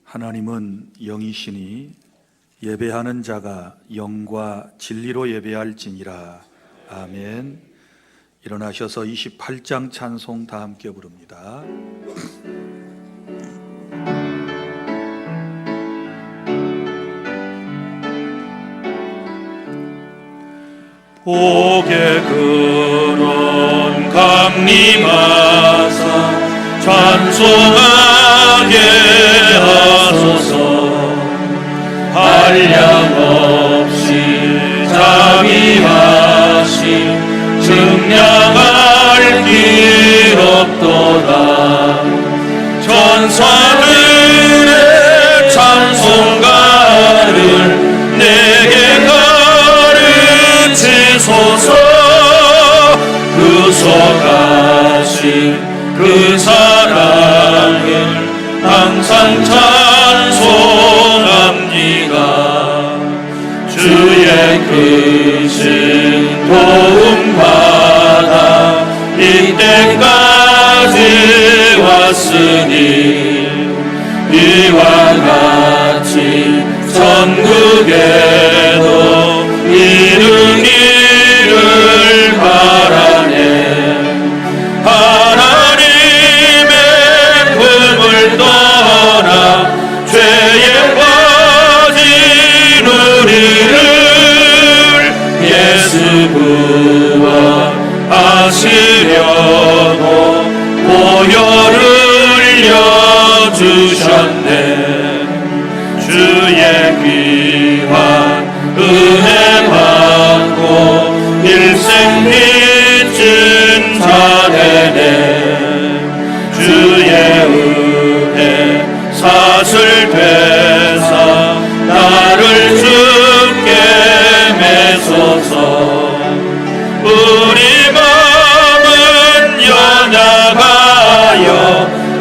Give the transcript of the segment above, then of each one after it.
하나님은 영이시니 예배하는 자가 영과 진리로 예배할지니라. 아멘. 일어나셔서 28장 찬송 다 함께 부릅니다. 복의 근원 강림하사 찬송하게 하소서. 한량없이 자비하심 증량할 길 없도다. 천사들의 찬송가를 내게 가르치소서. 그 속하신 그 사랑을 항상 찬송합니다. 주의 크신 도움받아 이때까지 왔으니 이와 같이 천국에도 이르기를 바라네. 하나님의 품을 떠나 죄에 빠진 우리를 예수 구원하시려고 보혈을 흘려주셨네. 주의 귀한 은혜 받고 일생 빚진 자되네. 주의 은혜 사슬 되사 나를 주께 매소서. 우리 마음은 연약하여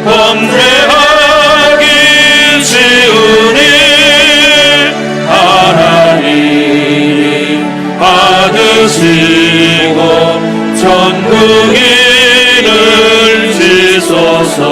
범죄하기 쉬우니 하나님이 받으시고 천국인을 지소서.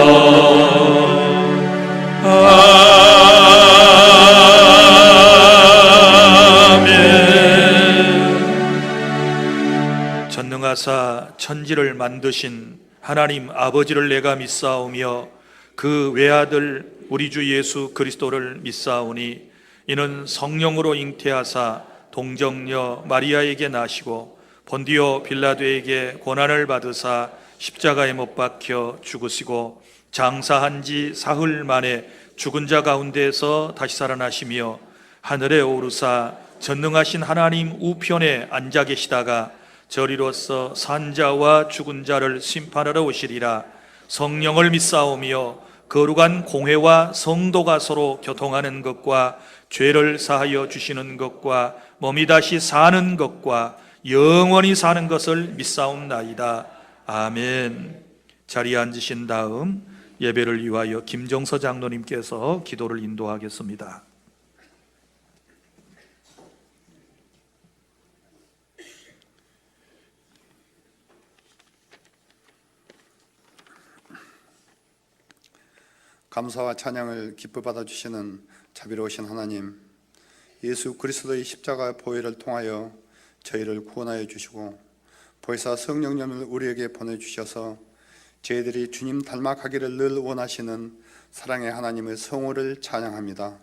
전능하사 천지를 만드신 하나님 아버지를 내가 믿사오며 그 외아들 우리 주 예수 그리스도를 믿사오니 이는 성령으로 잉태하사 동정녀 마리아에게 나시고 본디오 빌라도에게 고난을 받으사 십자가에 못 박혀 죽으시고 장사한 지 사흘 만에 죽은 자 가운데서 다시 살아나시며 하늘에 오르사 전능하신 하나님 우편에 앉아 계시다가 저리로서 산자와 죽은 자를 심판하러 오시리라. 성령을 믿사오며 거룩한 공회와 성도가 서로 교통하는 것과 죄를 사하여 주시는 것과 몸이 다시 사는 것과 영원히 사는 것을 믿사옵나이다. 아멘. 자리에 앉으신 다음 예배를 위하여 김정서 장로님께서 기도를 인도하겠습니다. 감사와 찬양을 기뻐 받아주시는 자비로우신 하나님, 예수 그리스도의 십자가 보혈을 통하여 저희를 구원하여 주시고 보혜사 성령님을 우리에게 보내주셔서 저희들이 주님 닮아가기를 늘 원하시는 사랑의 하나님의 성호를 찬양합니다.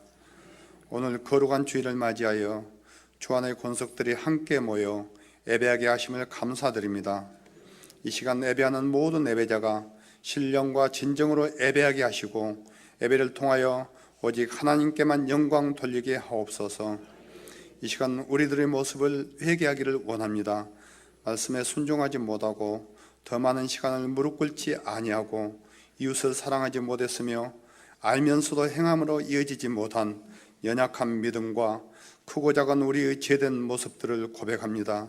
오늘 거룩한 주일을 맞이하여 주 안의 권속들이 함께 모여 예배하게 하심을 감사드립니다. 이 시간 예배하는 모든 예배자가 신령과 진정으로 예배하게 하시고 예배를 통하여 오직 하나님께만 영광 돌리게 하옵소서. 이 시간 우리들의 모습을 회개하기를 원합니다. 말씀에 순종하지 못하고 더 많은 시간을 무릎 꿇지 아니하고 이웃을 사랑하지 못했으며 알면서도 행함으로 이어지지 못한 연약한 믿음과 크고 작은 우리의 죄된 모습들을 고백합니다.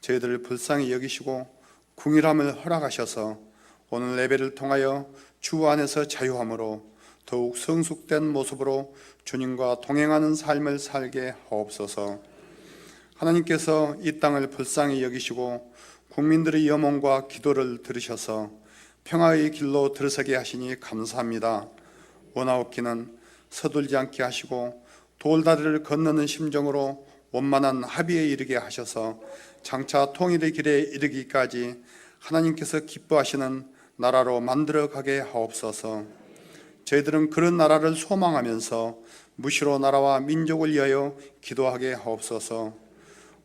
저희들을 불쌍히 여기시고 긍휼함을 허락하셔서 오늘 예배를 통하여 주 안에서 자유함으로 더욱 성숙된 모습으로 주님과 동행하는 삶을 살게 하옵소서. 하나님께서 이 땅을 불쌍히 여기시고 국민들의 염원과 기도를 들으셔서 평화의 길로 들어서게 하시니 감사합니다. 원하옵기는 서둘지 않게 하시고 돌다리를 건너는 심정으로 원만한 합의에 이르게 하셔서 장차 통일의 길에 이르기까지 하나님께서 기뻐하시는 나라로 만들어가게 하옵소서. 저희들은 그런 나라를 소망하면서 무시로 나라와 민족을 위하여 기도하게 하옵소서.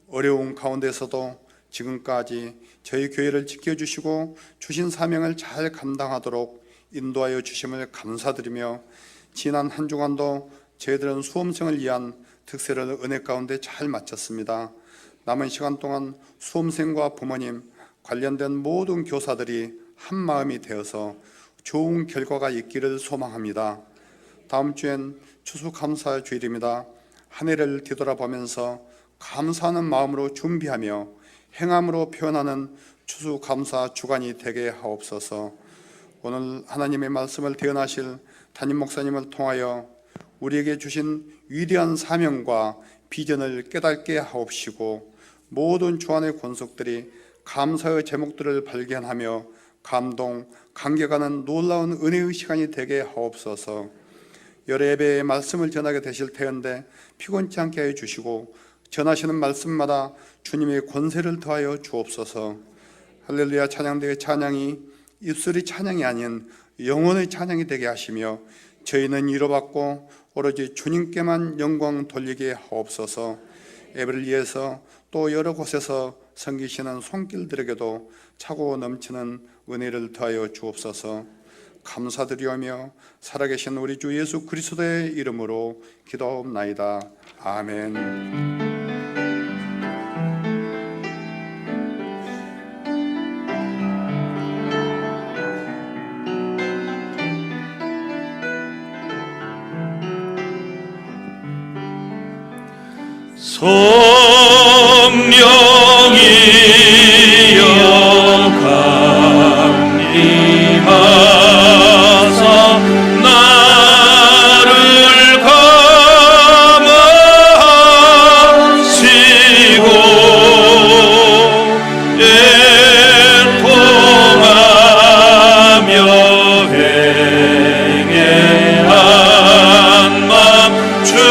어려운 가운데서도 지금까지 저희 교회를 지켜주시고 주신 사명을 잘 감당하도록 인도하여 주심을 감사드리며, 지난 한 주간도 저희들은 수험생을 위한 특세를 은혜 가운데 잘 마쳤습니다. 남은 시간 동안 수험생과 부모님, 관련된 모든 교사들이 한 마음이 되어서 좋은 결과가 있기를 소망합니다. 다음 주엔 추수감사 주일입니다. 한 해를 뒤돌아보면서 감사하는 마음으로 준비하며 행함으로 표현하는 추수감사 주간이 되게 하옵소서. 오늘 하나님의 말씀을 대언하실 담임 목사님을 통하여 우리에게 주신 위대한 사명과 비전을 깨닫게 하옵시고, 모든 주안의 권속들이 감사의 제목들을 발견하며 감동, 감격하는 놀라운 은혜의 시간이 되게 하옵소서. 여러 예배의 말씀을 전하게 되실 터인데 피곤치 않게 해 주시고, 전하시는 말씀마다 주님의 권세를 더하여 주옵소서. 할렐루야 찬양대의 찬양이 입술의 찬양이 아닌 영혼의 찬양이 되게 하시며, 저희는 위로받고 오로지 주님께만 영광 돌리게 하옵소서. 예배를 위해서 또 여러 곳에서 섬기시는 손길들에게도 차고 넘치는 은혜를 더하여 주옵소서. 감사드리오며 살아계신 우리 주 예수 그리스도의 이름으로 기도하옵나이다. 아멘. 성령이여 강림하사 나를 감화하시고 애통하며 회개한 마음 충만하게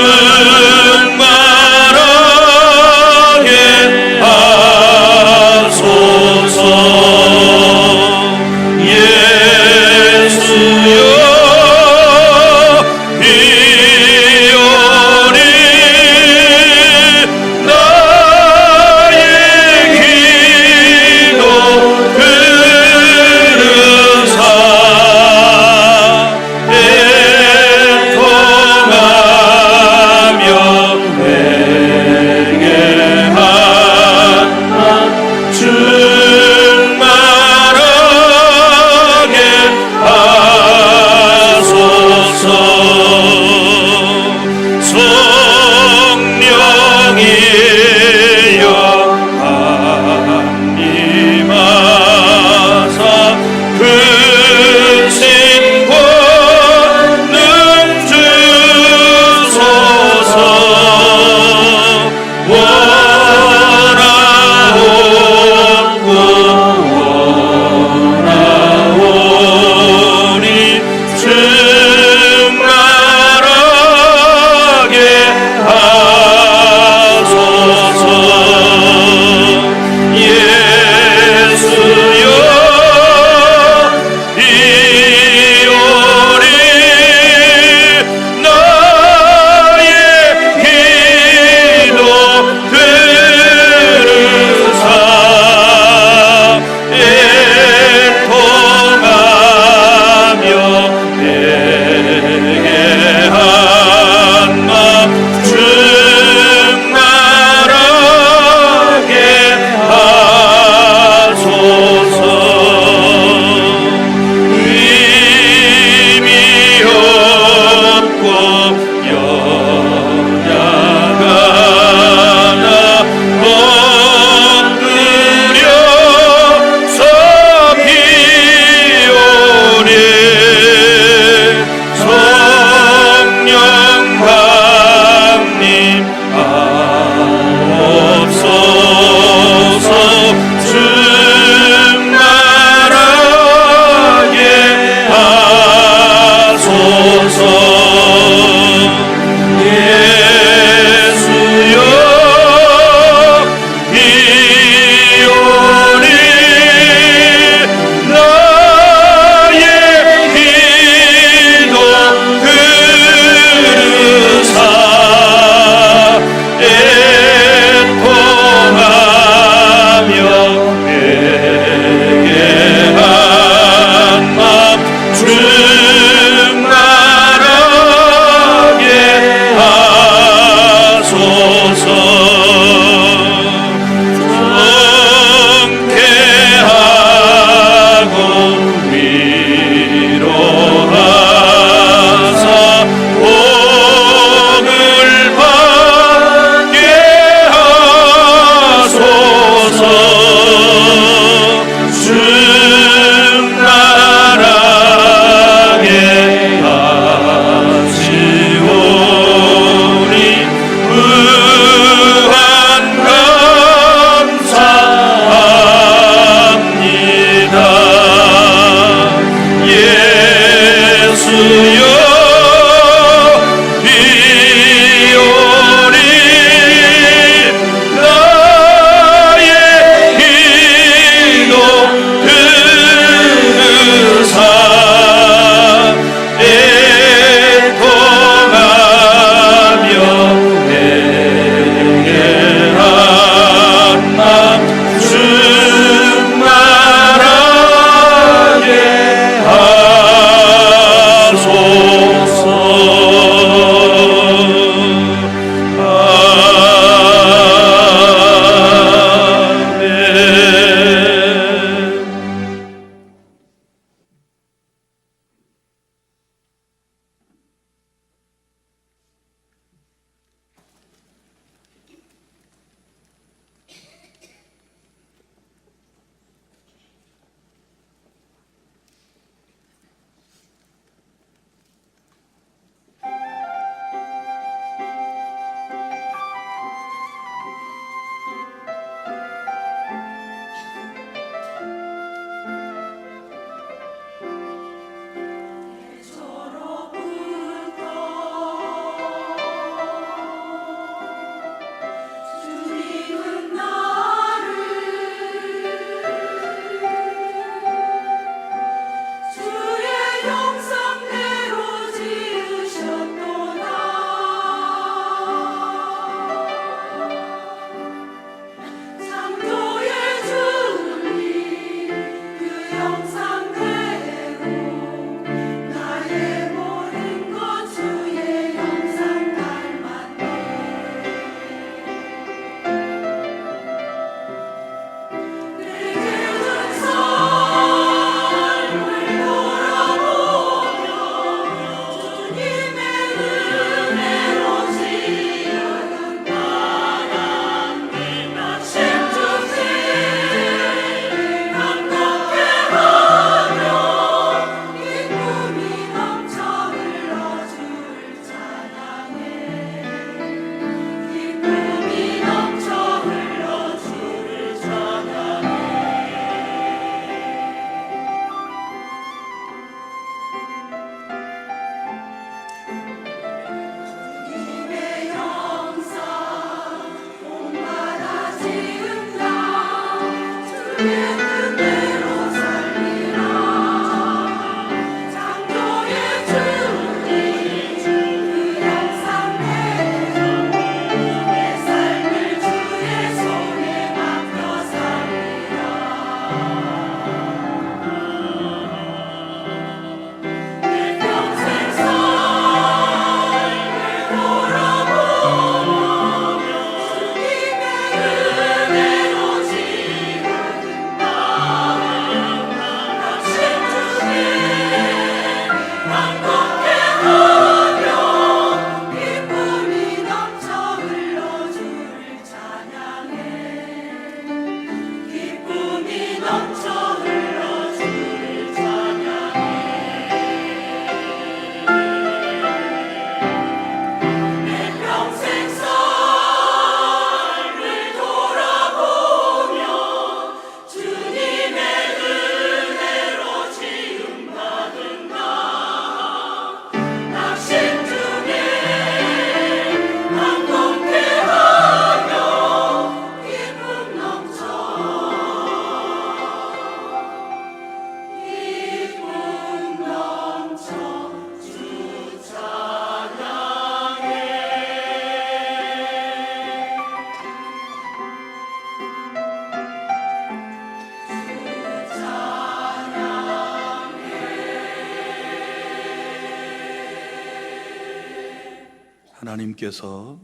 하나님께서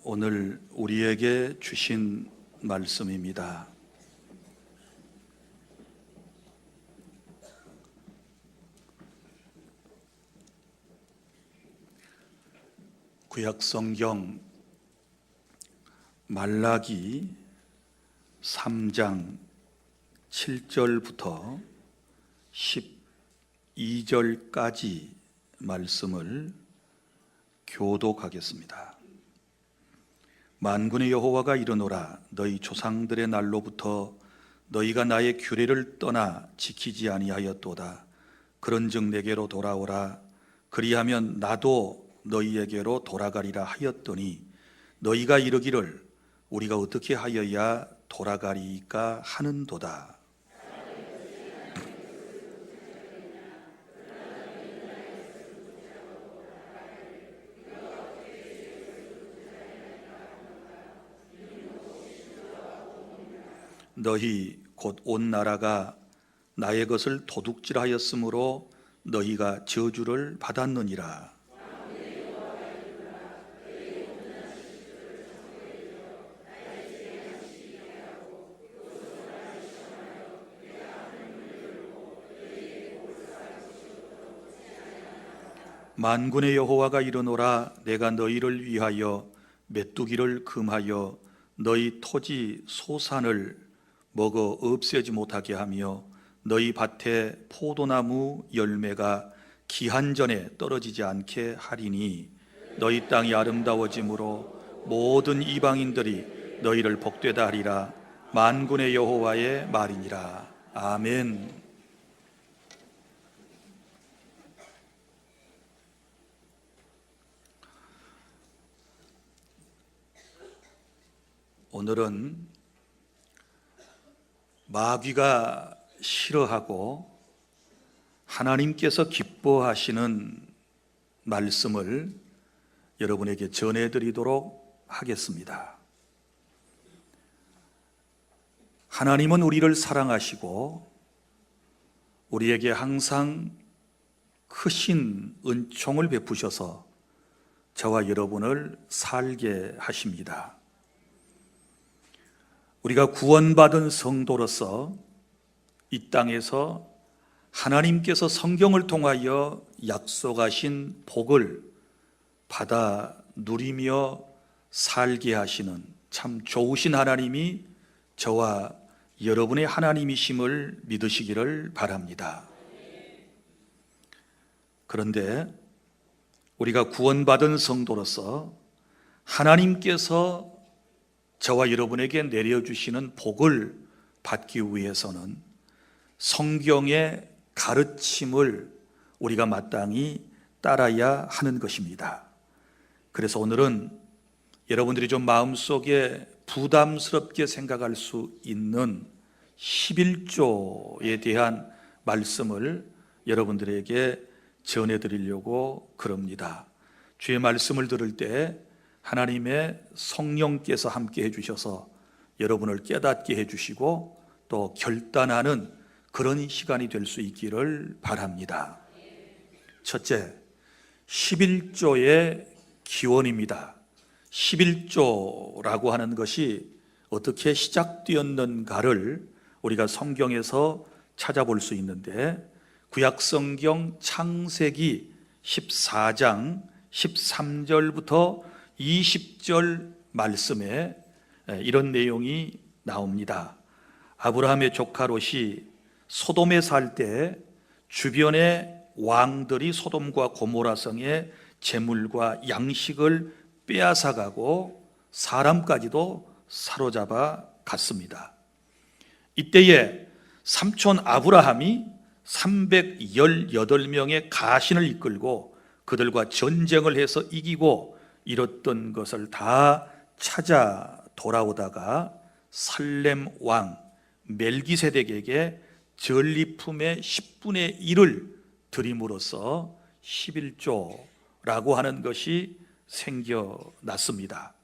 오늘 우리에게 주신 말씀입니다. 구약성경 말라기 3장 7절부터 12절까지 말씀을 교독하겠습니다. 만군의 여호와가 이르노라. 너희 조상들의 날로부터 너희가 나의 규례를 떠나 지키지 아니하였도다. 그런즉 내게로 돌아오라. 그리하면 나도 너희에게로 돌아가리라 하였더니 너희가 이르기를 우리가 어떻게 하여야 돌아가리이까 하는도다. 너희 곧 온 나라가 나의 것을 도둑질하였으므로 너희가 저주를 받았느니라. 만군의 여호와가 이르노라. 내가 너희를 위하여 메뚜기를 금하여 너희 토지 소산을 먹어 없애지 못하게 하며 너희 밭에 포도나무 열매가 기한 전에 떨어지지 않게 하리니 너희 땅이 아름다워짐으로 모든 이방인들이 너희를 복되다 하리라. 만군의 여호와의 말이니라. 아멘. 오늘은 마귀가 싫어하고 하나님께서 기뻐하시는 말씀을 여러분에게 전해드리도록 하겠습니다. 하나님은 우리를 사랑하시고 우리에게 항상 크신 은총을 베푸셔서 저와 여러분을 살게 하십니다. 우리가 구원받은 성도로서 이 땅에서 하나님께서 성경을 통하여 약속하신 복을 받아 누리며 살게 하시는 참 좋으신 하나님이 저와 여러분의 하나님이심을 믿으시기를 바랍니다. 그런데 우리가 구원받은 성도로서 하나님께서 저와 여러분에게 내려주시는 복을 받기 위해서는 성경의 가르침을 우리가 마땅히 따라야 하는 것입니다. 그래서 오늘은 여러분들이 좀 마음속에 부담스럽게 생각할 수 있는 11조에 대한 말씀을 여러분들에게 전해드리려고 그럽니다. 주의 말씀을 들을 때 하나님의 성령께서 함께 해주셔서 여러분을 깨닫게 해주시고 또 결단하는 그런 시간이 될 수 있기를 바랍니다. 첫째, 11조의 기원입니다. 11조라고 하는 것이 어떻게 시작되었는가를 우리가 성경에서 찾아볼 수 있는데 구약성경 창세기 14장 13절부터 20절 말씀에 이런 내용이 나옵니다. 아브라함의 조카 롯이 소돔에 살 때 주변의 왕들이 소돔과 고모라 성의 재물과 양식을 빼앗아가고 사람까지도 사로잡아 갔습니다. 이때에 삼촌 아브라함이 318명의 가신을 이끌고 그들과 전쟁을 해서 이기고 잃었던 것을 다 찾아 돌아오다가 살렘 왕 멜기세덱에게 전리품의 10분의 1을 드림으로써 11조라고 하는 것이 생겨났습니다.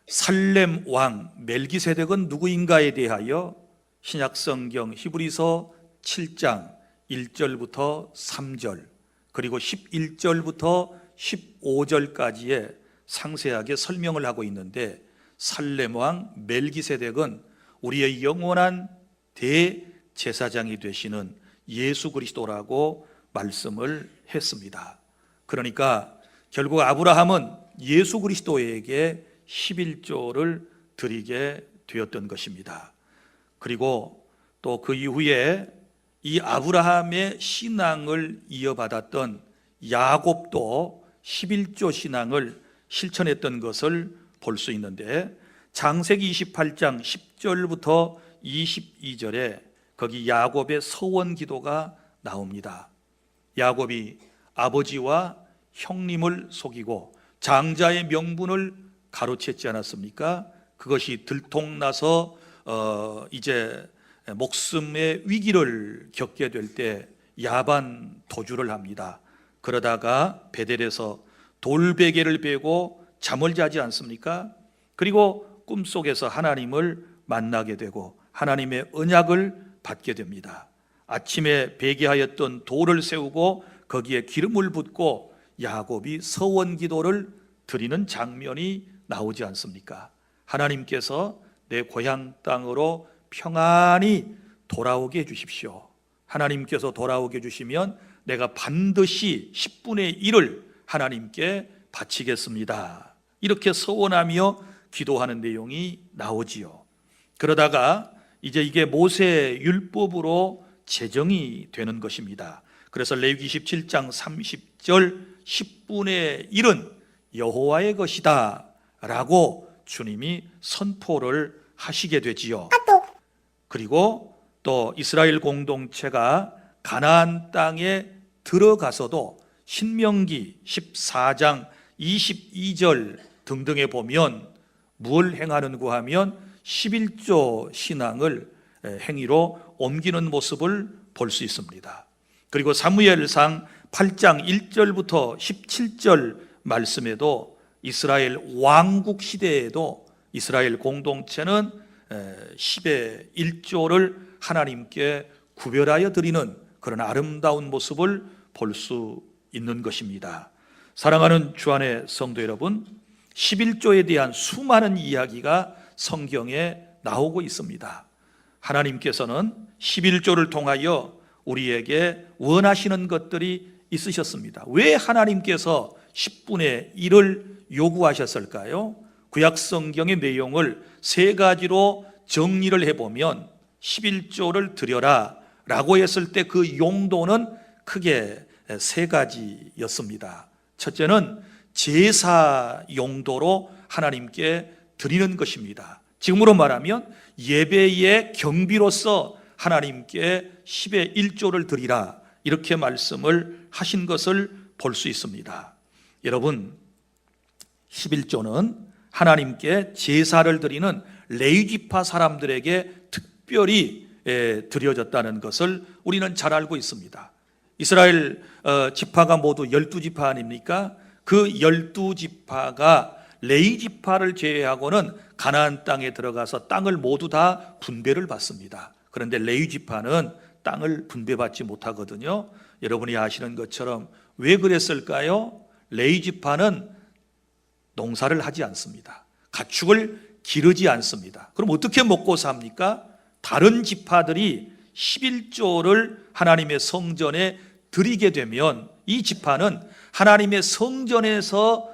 살렘 왕 멜기세덱은 누구인가에 대하여 신약성경 히브리서 7장 1절부터 3절 그리고 11절부터 15절까지의 상세하게 설명을 하고 있는데, 살렘 왕 멜기세덱은 우리의 영원한 대제사장이 되시는 예수 그리스도라고 말씀을 했습니다. 그러니까 결국 아브라함은 예수 그리스도에게 11조를 드리게 되었던 것입니다. 그리고 또 그 이후에 이 아브라함의 신앙을 이어받았던 야곱도 11조 신앙을 실천했던 것을 볼 수 있는데, 창세기 28장 10절부터 22절에 거기 야곱의 서원 기도가 나옵니다. 야곱이 아버지와 형님을 속이고 장자의 명분을 가로챘지 않았습니까? 그것이 들통나서 이제 목숨의 위기를 겪게 될 때 야반 도주를 합니다. 그러다가 베델에서 돌베개를 베고 잠을 자지 않습니까? 그리고 꿈속에서 하나님을 만나게 되고 하나님의 언약을 받게 됩니다. 아침에 베개하였던 돌을 세우고 거기에 기름을 붓고 야곱이 서원 기도를 드리는 장면이 나오지 않습니까? 하나님께서 내 고향 땅으로 평안히 돌아오게 해주십시오. 하나님께서 돌아오게 해주시면 내가 반드시 10분의 1을 하나님께 바치겠습니다. 이렇게 서원하며 기도하는 내용이 나오지요. 그러다가 이제 이게 모세 율법으로 제정이 되는 것입니다. 그래서 레위기 17장 30절 10분의 1은 여호와의 것이다 라고 주님이 선포를 하시게 되지요. 그리고 또 이스라엘 공동체가 가나안 땅에 들어가서도 신명기 14장 22절 등등에 보면 무엇을 행하는가 하면 11조 신앙을 행위로 옮기는 모습을 볼 수 있습니다. 그리고 사무엘상 8장 1절부터 17절 말씀에도 이스라엘 왕국 시대에도 이스라엘 공동체는 10의 1조를 하나님께 구별하여 드리는 그런 아름다운 모습을 볼 수 있는 것입니다. 사랑하는 주안의 성도 여러분, 11조에 대한 수많은 이야기가 성경에 나오고 있습니다. 하나님께서는 11조를 통하여 우리에게 원하시는 것들이 있으셨습니다. 왜 하나님께서 10분의 1을 요구하셨을까요? 구약 성경의 내용을 세 가지로 정리를 해보면 11조를 드려라 라고 했을 때 그 용도는 크게 세 가지였습니다. 첫째는 제사 용도로 하나님께 드리는 것입니다. 지금으로 말하면 예배의 경비로서 하나님께 10의 1조를 드리라 이렇게 말씀을 하신 것을 볼 수 있습니다. 여러분, 11조는 하나님께 제사를 드리는 레위지파 사람들에게 특별히 드려졌다는 것을 우리는 잘 알고 있습니다. 이스라엘 지파가 모두 12지파 아닙니까? 그 12지파가 레위지파를 제외하고는 가나안 땅에 들어가서 땅을 모두 다 분배를 받습니다. 그런데 레위지파는 땅을 분배받지 못하거든요. 여러분이 아시는 것처럼 왜 그랬을까요? 레위지파는 농사를 하지 않습니다. 가축을 기르지 않습니다. 그럼 어떻게 먹고 삽니까? 다른 지파들이 11조를 하나님의 성전에 드리게 되면 이 지파는 하나님의 성전에서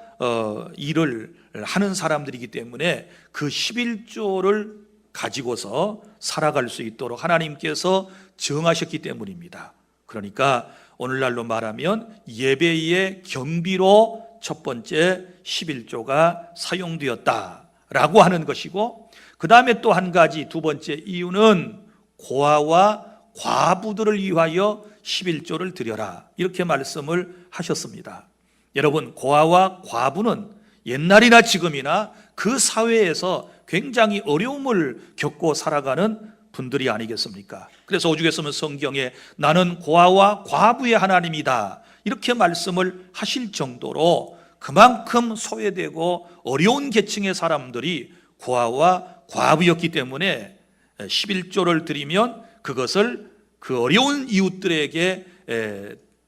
일을 하는 사람들이기 때문에 그 11조를 가지고서 살아갈 수 있도록 하나님께서 정하셨기 때문입니다. 그러니까 오늘날로 말하면 예배의 경비로 첫 번째 11조가 사용되었다라고 하는 것이고, 그 다음에 또 한 가지 두 번째 이유는 고아와 과부들을 위하여 11조를 드려라 이렇게 말씀을 하셨습니다. 여러분, 고아와 과부는 옛날이나 지금이나 그 사회에서 굉장히 어려움을 겪고 살아가는 분들이 아니겠습니까? 그래서 오죽했으면 성경에 나는 고아와 과부의 하나님이다 이렇게 말씀을 하실 정도로 그만큼 소외되고 어려운 계층의 사람들이 고아와 과부였기 때문에 11조를 드리면 그것을 그 어려운 이웃들에게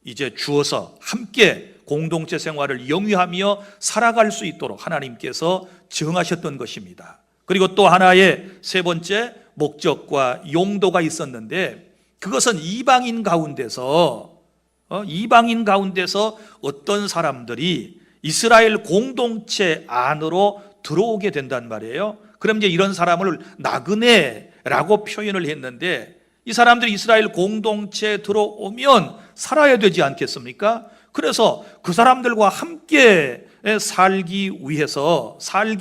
이제 주어서 함께 공동체 생활을 영위하며 살아갈 수 있도록 하나님께서 정하셨던 것입니다. 그리고 또 하나의 세 번째 목적과 용도가 있었는데, 그것은 이방인 가운데서 어떤 사람들이 이스라엘 공동체 안으로 들어오게 된단 말이에요. 그럼 이제 이런 사람을 나그네라고 표현을 했는데, 이 사람들이 이스라엘 공동체에 들어오면 살아야 되지 않겠습니까? 그래서 그 사람들과 함께 살게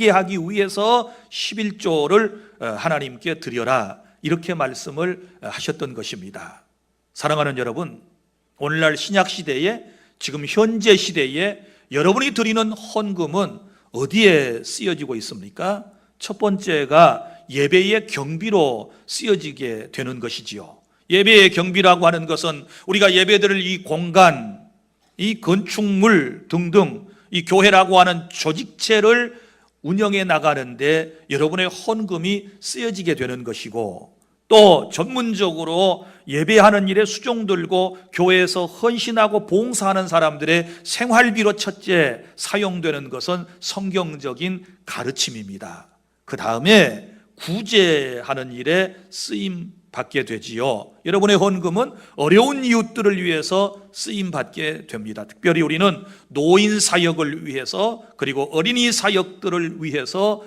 하기 위해서 11조를 하나님께 드려라, 이렇게 말씀을 하셨던 것입니다. 사랑하는 여러분, 오늘날 신약 시대에, 지금 현재 시대에 여러분이 드리는 헌금은 어디에 쓰여지고 있습니까? 첫 번째가 예배의 경비로 쓰여지게 되는 것이지요. 예배의 경비라고 하는 것은 우리가 예배드릴 이 공간, 이 건축물 등등, 이 교회라고 하는 조직체를 운영해 나가는데 여러분의 헌금이 쓰여지게 되는 것이고, 또 전문적으로 예배하는 일에 수종 들고 교회에서 헌신하고 봉사하는 사람들의 생활비로 첫째 사용되는 것은 성경적인 가르침입니다. 그 다음에 구제하는 일에 쓰임 받게 되지요. 여러분의 헌금은 어려운 이웃들을 위해서 쓰임 받게 됩니다. 특별히 우리는 노인 사역을 위해서, 그리고 어린이 사역들을 위해서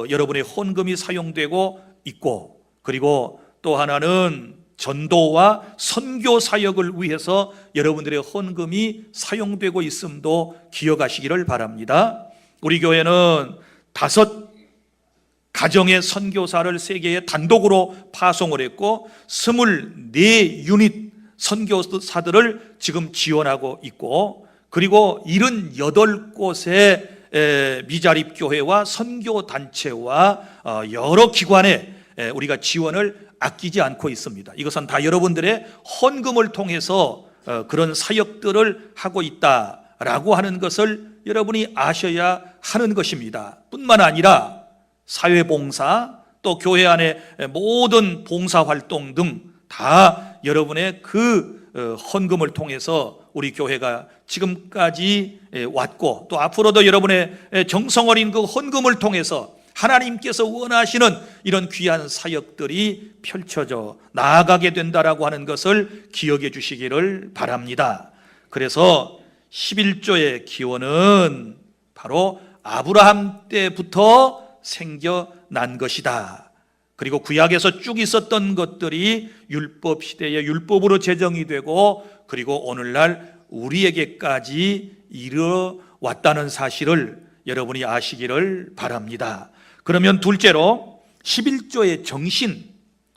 여러분의 헌금이 사용되고 있고, 그리고 또 하나는 전도와 선교 사역을 위해서 여러분들의 헌금이 사용되고 있음도 기억하시기를 바랍니다. 우리 교회는 5 가정의 선교사를 세계에 단독으로 파송을 했고 24유닛 선교사들을 지금 지원하고 있고, 그리고 78곳의 미자립 교회와 선교단체와 여러 기관에 우리가 지원을 아끼지 않고 있습니다. 이것은 다 여러분들의 헌금을 통해서 그런 사역들을 하고 있다라고 하는 것을 여러분이 아셔야 하는 것입니다. 뿐만 아니라 사회봉사, 또 교회 안의 모든 봉사활동 등 다 여러분의 그 헌금을 통해서 우리 교회가 지금까지 왔고, 또 앞으로도 여러분의 정성 어린 그 헌금을 통해서 하나님께서 원하시는 이런 귀한 사역들이 펼쳐져 나아가게 된다라고 하는 것을 기억해 주시기를 바랍니다. 그래서 11조의 기원은 바로 아브라함 때부터 생겨난 것이다. 그리고 구약에서 쭉 있었던 것들이 율법 시대에 율법으로 제정이 되고, 그리고 오늘날 우리에게까지 이르러왔다는 사실을 여러분이 아시기를 바랍니다. 그러면 둘째로 11조의 정신,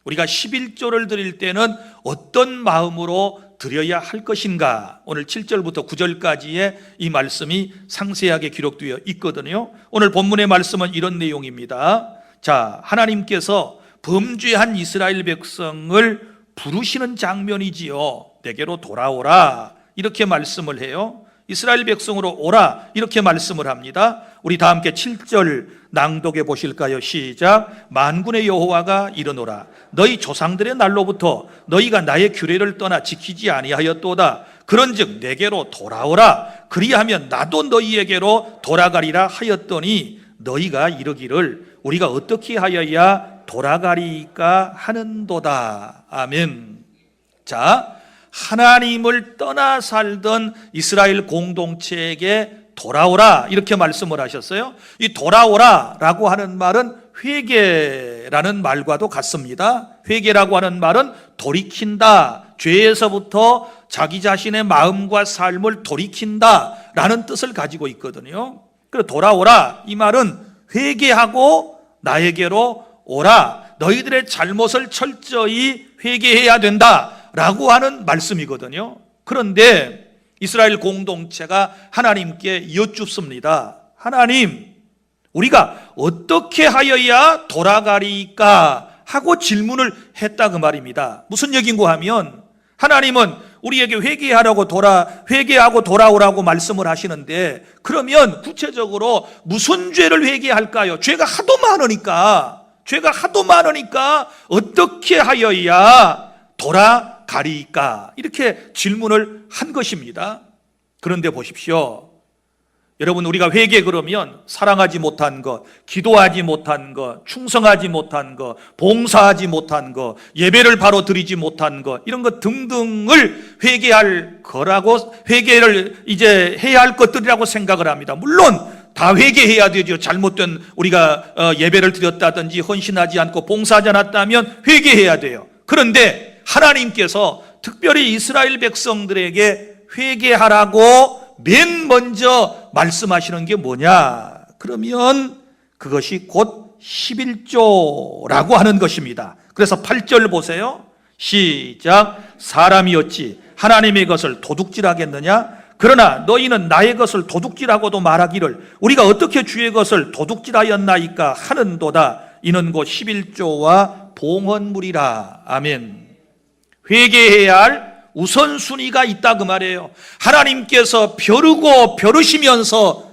우리가 11조를 드릴 때는 어떤 마음으로 드려야 할 것인가, 오늘 7절부터 9절까지의 이 말씀이 상세하게 기록되어 있거든요. 오늘 본문의 말씀은 이런 내용입니다. 자, 하나님께서 범죄한 이스라엘 백성을 부르시는 장면이지요. 내게로 돌아오라, 이렇게 말씀을 해요. 이스라엘 백성으로 오라, 이렇게 말씀을 합니다. 우리 다 함께 7절 낭독해 보실까요? 시작. 만군의 여호와가 이르노라, 너희 조상들의 날로부터 너희가 나의 규례를 떠나 지키지 아니하였도다. 그런즉 내게로 돌아오라, 그리하면 나도 너희에게로 돌아가리라 하였더니 너희가 이르기를 우리가 어떻게 하여야 돌아가리까 하는도다. 아멘. 자, 하나님을 떠나 살던 이스라엘 공동체에게 돌아오라, 이렇게 말씀을 하셨어요. 이 돌아오라라고 하는 말은 회개라는 말과도 같습니다. 회개라고 하는 말은 돌이킨다, 죄에서부터 자기 자신의 마음과 삶을 돌이킨다라는 뜻을 가지고 있거든요. 그래서 돌아오라, 이 말은 회개하고 나에게로 오라, 너희들의 잘못을 철저히 회개해야 된다라고 하는 말씀이거든요. 그런데 이스라엘 공동체가 하나님께 여쭙습니다. 하나님, 우리가 어떻게 하여야 돌아가리까 하고 질문을 했다, 그 말입니다. 무슨 얘기인고 하면, 하나님은 우리에게 회개하고 돌아오라고 말씀을 하시는데, 그러면 구체적으로 무슨 죄를 회개할까요? 죄가 하도 많으니까 어떻게 하여야 돌아가리까? 이렇게 질문을 한 것입니다. 그런데 보십시오. 여러분, 우리가 회개 그러면 사랑하지 못한 것, 기도하지 못한 것, 충성하지 못한 것, 봉사하지 못한 것, 예배를 바로 드리지 못한 것, 이런 것 등등을 회개할 거라고, 회개를 이제 해야 할 것들이라고 생각을 합니다. 물론 다 회개해야 되죠. 잘못된 우리가 예배를 드렸다든지 헌신하지 않고 봉사하지 않았다면 회개해야 돼요. 그런데 하나님께서 특별히 이스라엘 백성들에게 회개하라고 맨 먼저 말씀하시는 게 뭐냐? 그러면 그것이 곧 11조라고 하는 것입니다. 그래서 8절 보세요. 시작. 사람이 어찌 하나님의 것을 도둑질하겠느냐? 그러나 너희는 나의 것을 도둑질하고도 말하기를 우리가 어떻게 주의 것을 도둑질하였나이까 하는도다. 이는 곧 11조와 봉헌물이라. 아멘. 회개해야 할 우선순위가 있다 그 말이에요. 하나님께서 벼르고 벼르시면서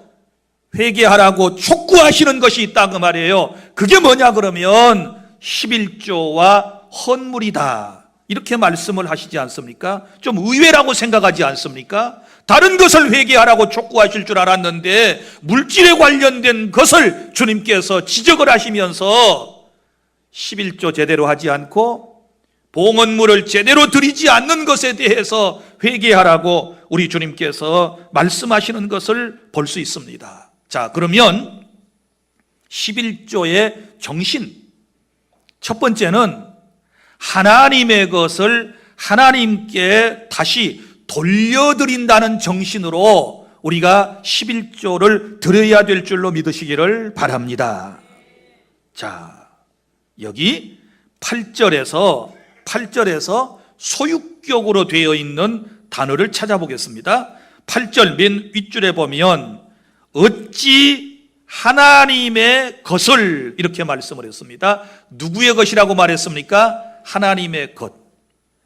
회개하라고 촉구하시는 것이 있다 그 말이에요. 그게 뭐냐 그러면 11조와 헌물이다, 이렇게 말씀을 하시지 않습니까? 좀 의외라고 생각하지 않습니까? 다른 것을 회개하라고 촉구하실 줄 알았는데 물질에 관련된 것을 주님께서 지적을 하시면서 11조 제대로 하지 않고 봉헌물을 제대로 드리지 않는 것에 대해서 회개하라고 우리 주님께서 말씀하시는 것을 볼 수 있습니다. 자, 그러면 11조의 정신, 첫 번째는 하나님의 것을 하나님께 다시 돌려드린다는 정신으로 우리가 11조를 드려야 될 줄로 믿으시기를 바랍니다. 자, 여기 8절에서 소유격으로 되어 있는 단어를 찾아보겠습니다. 8절 맨 윗줄에 보면 어찌 하나님의 것을, 이렇게 말씀을 했습니다. 누구의 것이라고 말했습니까? 하나님의 것.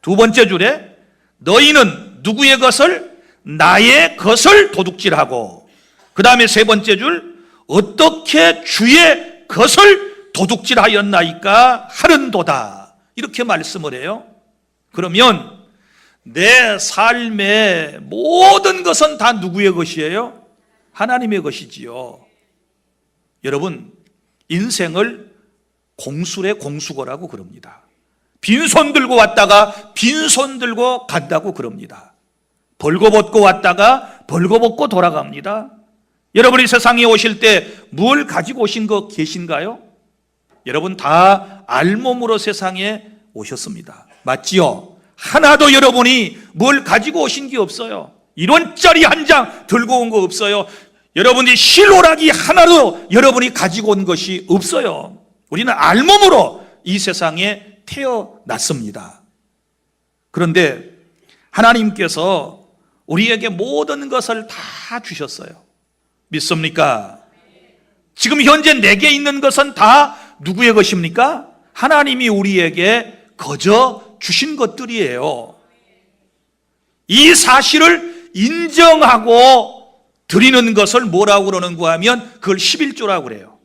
두 번째 줄에 너희는 누구의 것을? 나의 것을 도둑질하고, 그 다음에 세 번째 줄 어떻게 주의 것을 도둑질하였나이까 하는도다, 이렇게 말씀을 해요. 그러면 내 삶의 모든 것은 다 누구의 것이에요? 하나님의 것이지요. 여러분, 인생을 공수래 공수거라고 그럽니다. 빈손 들고 왔다가 빈손 들고 간다고 그럽니다. 벌거벗고 왔다가 벌거벗고 돌아갑니다. 여러분이 세상에 오실 때 뭘 가지고 오신 거 계신가요? 여러분 다 알몸으로 세상에 오셨습니다. 맞지요? 하나도 여러분이 뭘 가지고 오신 게 없어요. 1원짜리 한 장 들고 온 거 없어요. 여러분이 실오라기 하나도 여러분이 가지고 온 것이 없어요. 우리는 알몸으로 이 세상에 태어났습니다. 그런데 하나님께서 우리에게 모든 것을 다 주셨어요. 믿습니까? 지금 현재 내게 있는 것은 다 누구의 것입니까? 하나님이 우리에게 거저 주신 것들이에요. 이 사실을 인정하고 드리는 것을 뭐라고 그러는가 하면 그걸 11조라고 그래요.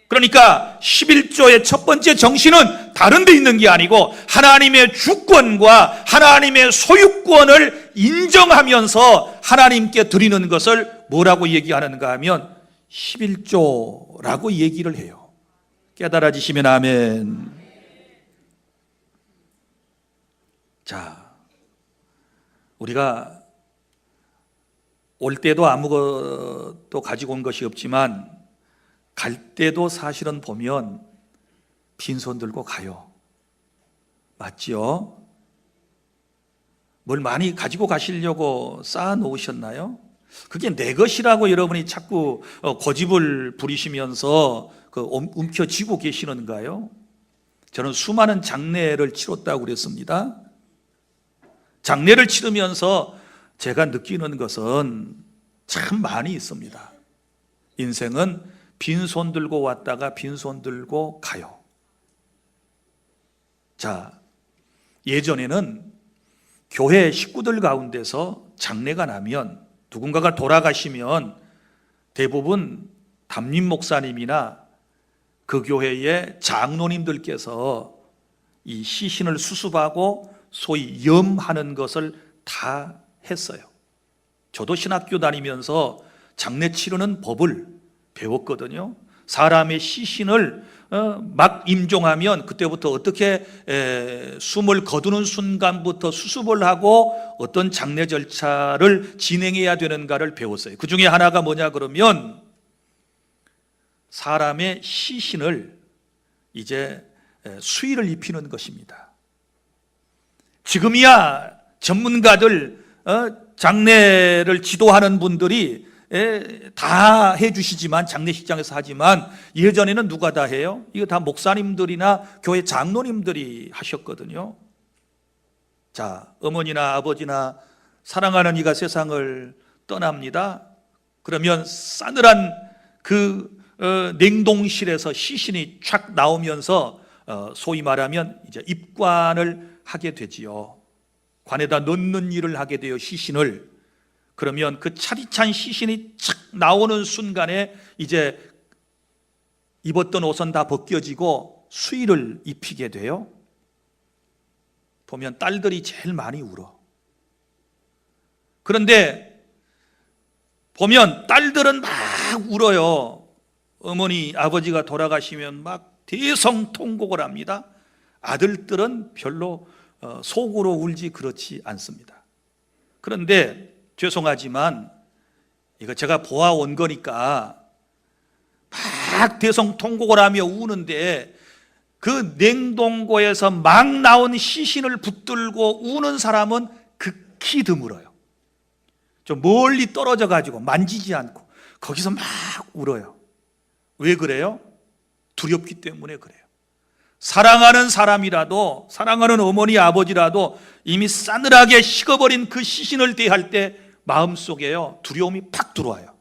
그러니까 11조의 첫 번째 정신은 다른 데 있는 게 아니고 하나님의 주권과 하나님의 소유권을 인정하면서 하나님께 드리는 것을 뭐라고 얘기하는가 하면 11조라고 얘기를 해요. 깨달아지시면 아멘. 자, 우리가 올 때도 아무것도 가지고 온 것이 없지만 갈 때도 사실은 보면 빈손 들고 가요. 맞지요? 뭘 많이 가지고 가시려고 쌓아 놓으셨나요? 그게 내 것이라고 여러분이 자꾸 고집을 부리시면서 움켜쥐고 계시는가요? 저는 수많은 장례를 치렀다고 그랬습니다. 장례를 치르면서 제가 느끼는 것은 참 많이 있습니다. 인생은 빈손 들고 왔다가 빈손 들고 가요. 자, 예전에는 교회 식구들 가운데서 장례가 나면, 누군가가 돌아가시면 대부분 담임 목사님이나 그 교회의 장로님들께서 이 시신을 수습하고 소위 염하는 것을 다 했어요. 저도 신학교 다니면서 장례 치르는 법을 배웠거든요. 사람의 시신을 막 임종하면 그때부터 어떻게 숨을 거두는 순간부터 수습을 하고 어떤 장례 절차를 진행해야 되는가를 배웠어요. 그 중에 하나가 뭐냐 그러면 사람의 시신을 이제 수의를 입히는 것입니다. 지금이야 전문가들 장례를 지도하는 분들이 다 해주시지만, 장례식장에서 하지만 예전에는 누가 다 해요? 이거 다 목사님들이나 교회 장로님들이 하셨거든요. 자, 어머니나 아버지나 사랑하는 이가 세상을 떠납니다. 그러면 싸늘한 그 냉동실에서 시신이 촥 나오면서 소위 말하면 이제 입관을 하게 되지요. 관에다 넣는 일을 하게 돼요, 시신을. 그러면 그 차디찬 시신이 착 나오는 순간에 이제 입었던 옷은 다 벗겨지고 수의를 입히게 돼요. 보면 딸들이 제일 많이 울어. 그런데 보면 딸들은 막 울어요. 어머니, 아버지가 돌아가시면 막 대성통곡을 합니다. 아들들은 별로 속으로 울지 그렇지 않습니다. 그런데 죄송하지만 이거 제가 보아온 거니까 막 대성통곡을 하며 우는데 그 냉동고에서 막 나온 시신을 붙들고 우는 사람은 극히 드물어요. 좀 멀리 떨어져 가지고 만지지 않고 거기서 막 울어요. 왜 그래요? 두렵기 때문에 그래요. 사랑하는 사람이라도, 사랑하는 어머니 아버지라도 이미 싸늘하게 식어버린 그 시신을 대할 때 마음속에요 두려움이 팍 들어와요.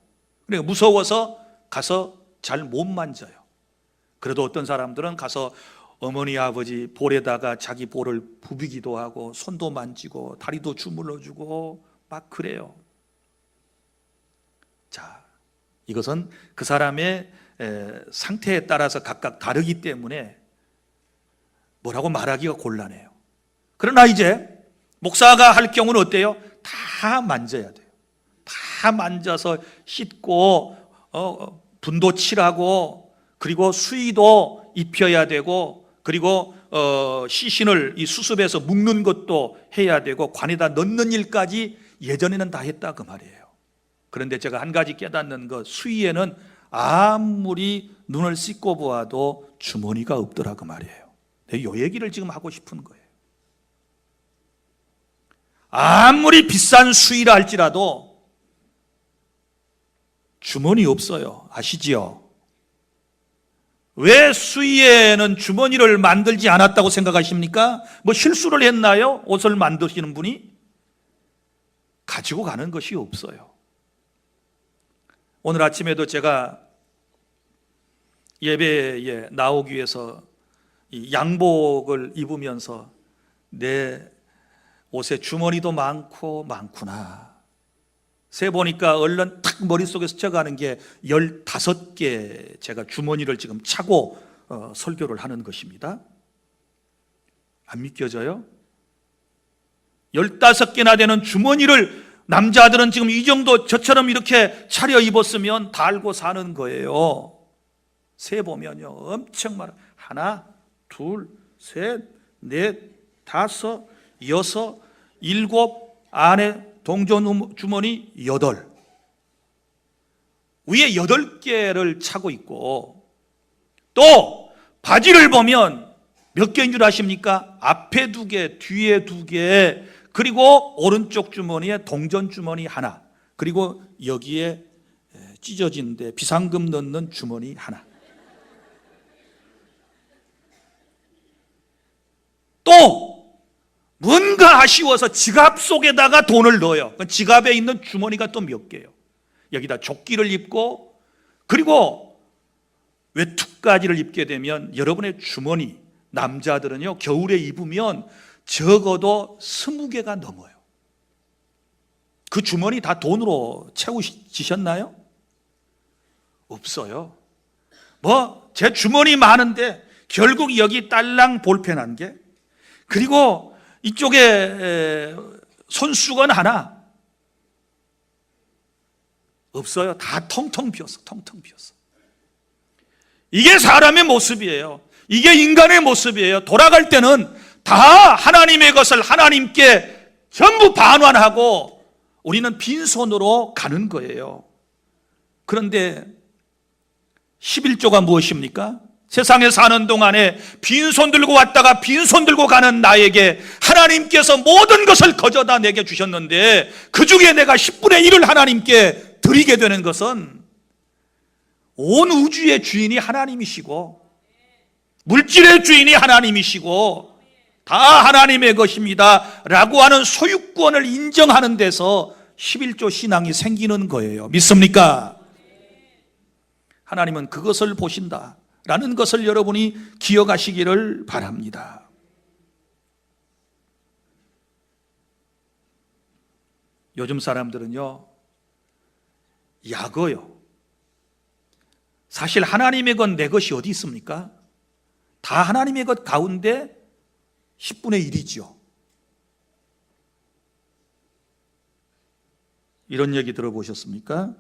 그러니까 무서워서 가서 잘 못 만져요. 그래도 어떤 사람들은 가서 어머니 아버지 볼에다가 자기 볼을 부비기도 하고 손도 만지고 다리도 주물러주고 막 그래요. 자, 이것은 그 사람의 상태에 따라서 각각 다르기 때문에 뭐라고 말하기가 곤란해요. 그러나 이제 목사가 할 경우는 어때요? 다 만져야 돼요. 다 만져서 씻고 분도 칠하고 그리고 수의도 입혀야 되고 그리고 시신을 이 수습해서 묶는 것도 해야 되고 관에다 넣는 일까지 예전에는 다 했다 그 말이에요. 그런데 제가 한 가지 깨닫는 것, 수의에는 아무리 눈을 씻고 보아도 주머니가 없더라 그 말이에요. 내가 이 얘기를 지금 하고 싶은 거예요. 아무리 비싼 수의라 할지라도 주머니 없어요. 아시지요? 왜 수의에는 주머니를 만들지 않았다고 생각하십니까? 뭐 실수를 했나요? 옷을 만드시는 분이? 가지고 가는 것이 없어요. 오늘 아침에도 제가 예배에 나오기 위해서 이 양복을 입으면서 내 옷에 주머니도 많구나. 세 보니까 얼른 탁 머릿속에 스쳐가는 게 15개 제가 주머니를 지금 차고 설교를 하는 것입니다. 안 믿겨져요? 15개나 되는 주머니를 남자들은 지금 이 정도 저처럼 이렇게 차려 입었으면 달고 사는 거예요. 세 보면요 엄청 많아. 하나, 둘, 셋, 넷, 다섯, 여섯, 일곱, 안에 동전 주머니 8. 위에 8개를 차고 있고 또 바지를 보면 몇 개인 줄 아십니까? 앞에 2개, 뒤에 2개, 그리고 오른쪽 주머니에 동전 주머니 하나, 그리고 여기에 찢어진 데 비상금 넣는 주머니 하나. 또 뭔가 아쉬워서 지갑 속에다가 돈을 넣어요. 지갑에 있는 주머니가 또 몇 개예요. 여기다 조끼를 입고 그리고 외투까지를 입게 되면 여러분의 주머니, 남자들은요 겨울에 입으면 적어도 20개가 넘어요. 그 주머니 다 돈으로 채우시셨나요? 없어요. 뭐 제 주머니 많은데 결국 여기 딸랑 볼펜 한 개, 그리고 이쪽에 손수건 하나, 없어요. 다 텅텅 비었어. 텅텅 비었어. 이게 사람의 모습이에요. 이게 인간의 모습이에요. 돌아갈 때는 다 하나님의 것을 하나님께 전부 반환하고 우리는 빈손으로 가는 거예요. 그런데 11조가 무엇입니까? 세상에 사는 동안에 빈손 들고 왔다가 빈손 들고 가는 나에게 하나님께서 모든 것을 거저다 내게 주셨는데 그 중에 내가 10분의 1을 하나님께 드리게 되는 것은 온 우주의 주인이 하나님이시고 물질의 주인이 하나님이시고 다 하나님의 것입니다 라고 하는 소유권을 인정하는 데서 11조 신앙이 생기는 거예요. 믿습니까? 하나님은 그것을 보신다 라는 것을 여러분이 기억하시기를 바랍니다. 요즘 사람들은요, 약어요. 사실 하나님의 것 내 것이 어디 있습니까? 다 하나님의 것 가운데 10분의 1이죠. 이런 얘기 들어보셨습니까?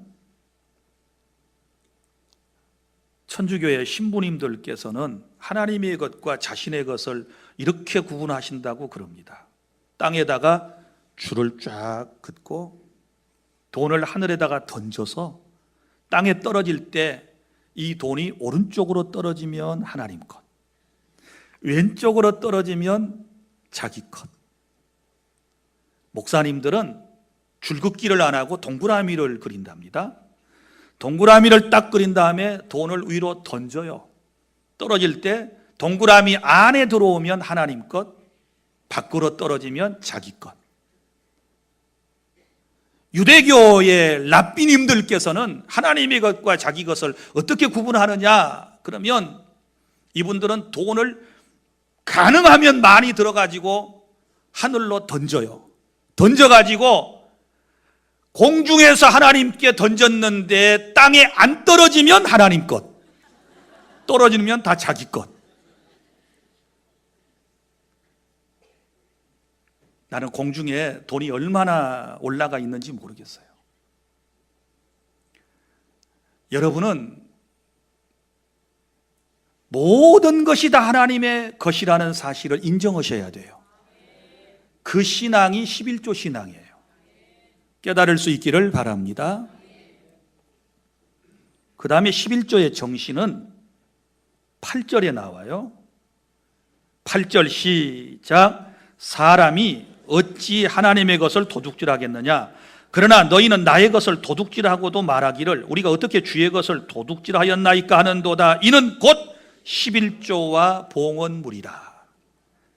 천주교의 신부님들께서는 하나님의 것과 자신의 것을 이렇게 구분하신다고 그럽니다. 땅에다가 줄을 쫙 긋고 돈을 하늘에다가 던져서 땅에 떨어질 때 이 돈이 오른쪽으로 떨어지면 하나님 것, 왼쪽으로 떨어지면 자기 것. 목사님들은 줄긋기를 안 하고 동그라미를 그린답니다. 동그라미를 딱 그린 다음에 돈을 위로 던져요. 떨어질 때 동그라미 안에 들어오면 하나님 것, 밖으로 떨어지면 자기 것. 유대교의 랍비님들께서는 하나님의 것과 자기 것을 어떻게 구분하느냐? 그러면 이분들은 돈을 가능하면 많이 들어가지고 하늘로 던져요. 던져가지고 공중에서 하나님께 던졌는데 땅에 안 떨어지면 하나님 것, 떨어지면 다 자기 것. 나는 공중에 돈이 얼마나 올라가 있는지 모르겠어요. 여러분은 모든 것이 다 하나님의 것이라는 사실을 인정하셔야 돼요. 그 신앙이 11조 신앙이에요. 깨달을 수 있기를 바랍니다. 그 다음에 11조의 정신은 8절에 나와요. 8절 시작. 사람이 어찌 하나님의 것을 도둑질하겠느냐? 그러나 너희는 나의 것을 도둑질하고도 말하기를 우리가 어떻게 주의 것을 도둑질하였나이까 하는도다. 이는 곧 11조와 봉헌물이라.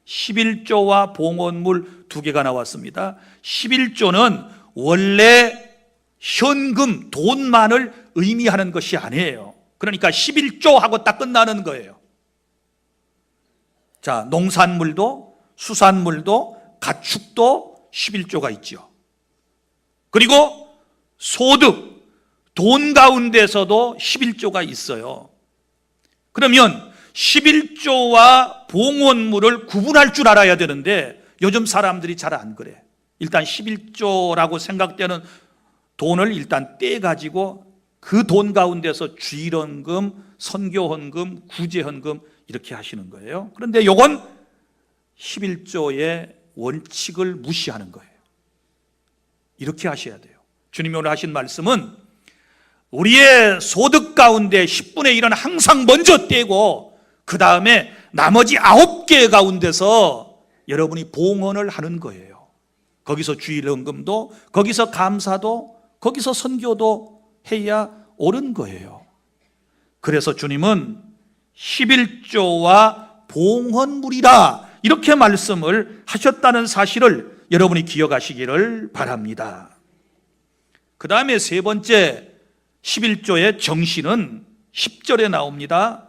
11조와 봉헌물 두 개가 나왔습니다. 11조는 원래 현금, 돈만을 의미하는 것이 아니에요. 그러니까 11조 하고 딱 끝나는 거예요. 자, 농산물도 수산물도 가축도 11조가 있죠. 그리고 소득, 돈 가운데서도 11조가 있어요. 그러면 11조와 봉헌물을 구분할 줄 알아야 되는데 요즘 사람들이 잘 안 그래. 일단 11조라고 생각되는 돈을 일단 떼가지고 그 돈 가운데서 주일헌금, 선교헌금, 구제헌금 이렇게 하시는 거예요. 그런데 요건 11조의 원칙을 무시하는 거예요. 이렇게 하셔야 돼요. 주님이 오늘 하신 말씀은 우리의 소득 가운데 10분의 1은 항상 먼저 떼고 그 다음에 나머지 9개 가운데서 여러분이 봉헌을 하는 거예요. 거기서 주일헌금도, 거기서 감사도, 거기서 선교도 해야 옳은 거예요. 그래서 주님은 11조와 봉헌물이라 이렇게 말씀을 하셨다는 사실을 여러분이 기억하시기를 바랍니다. 그 다음에 세 번째 11조의 정신은 10절에 나옵니다.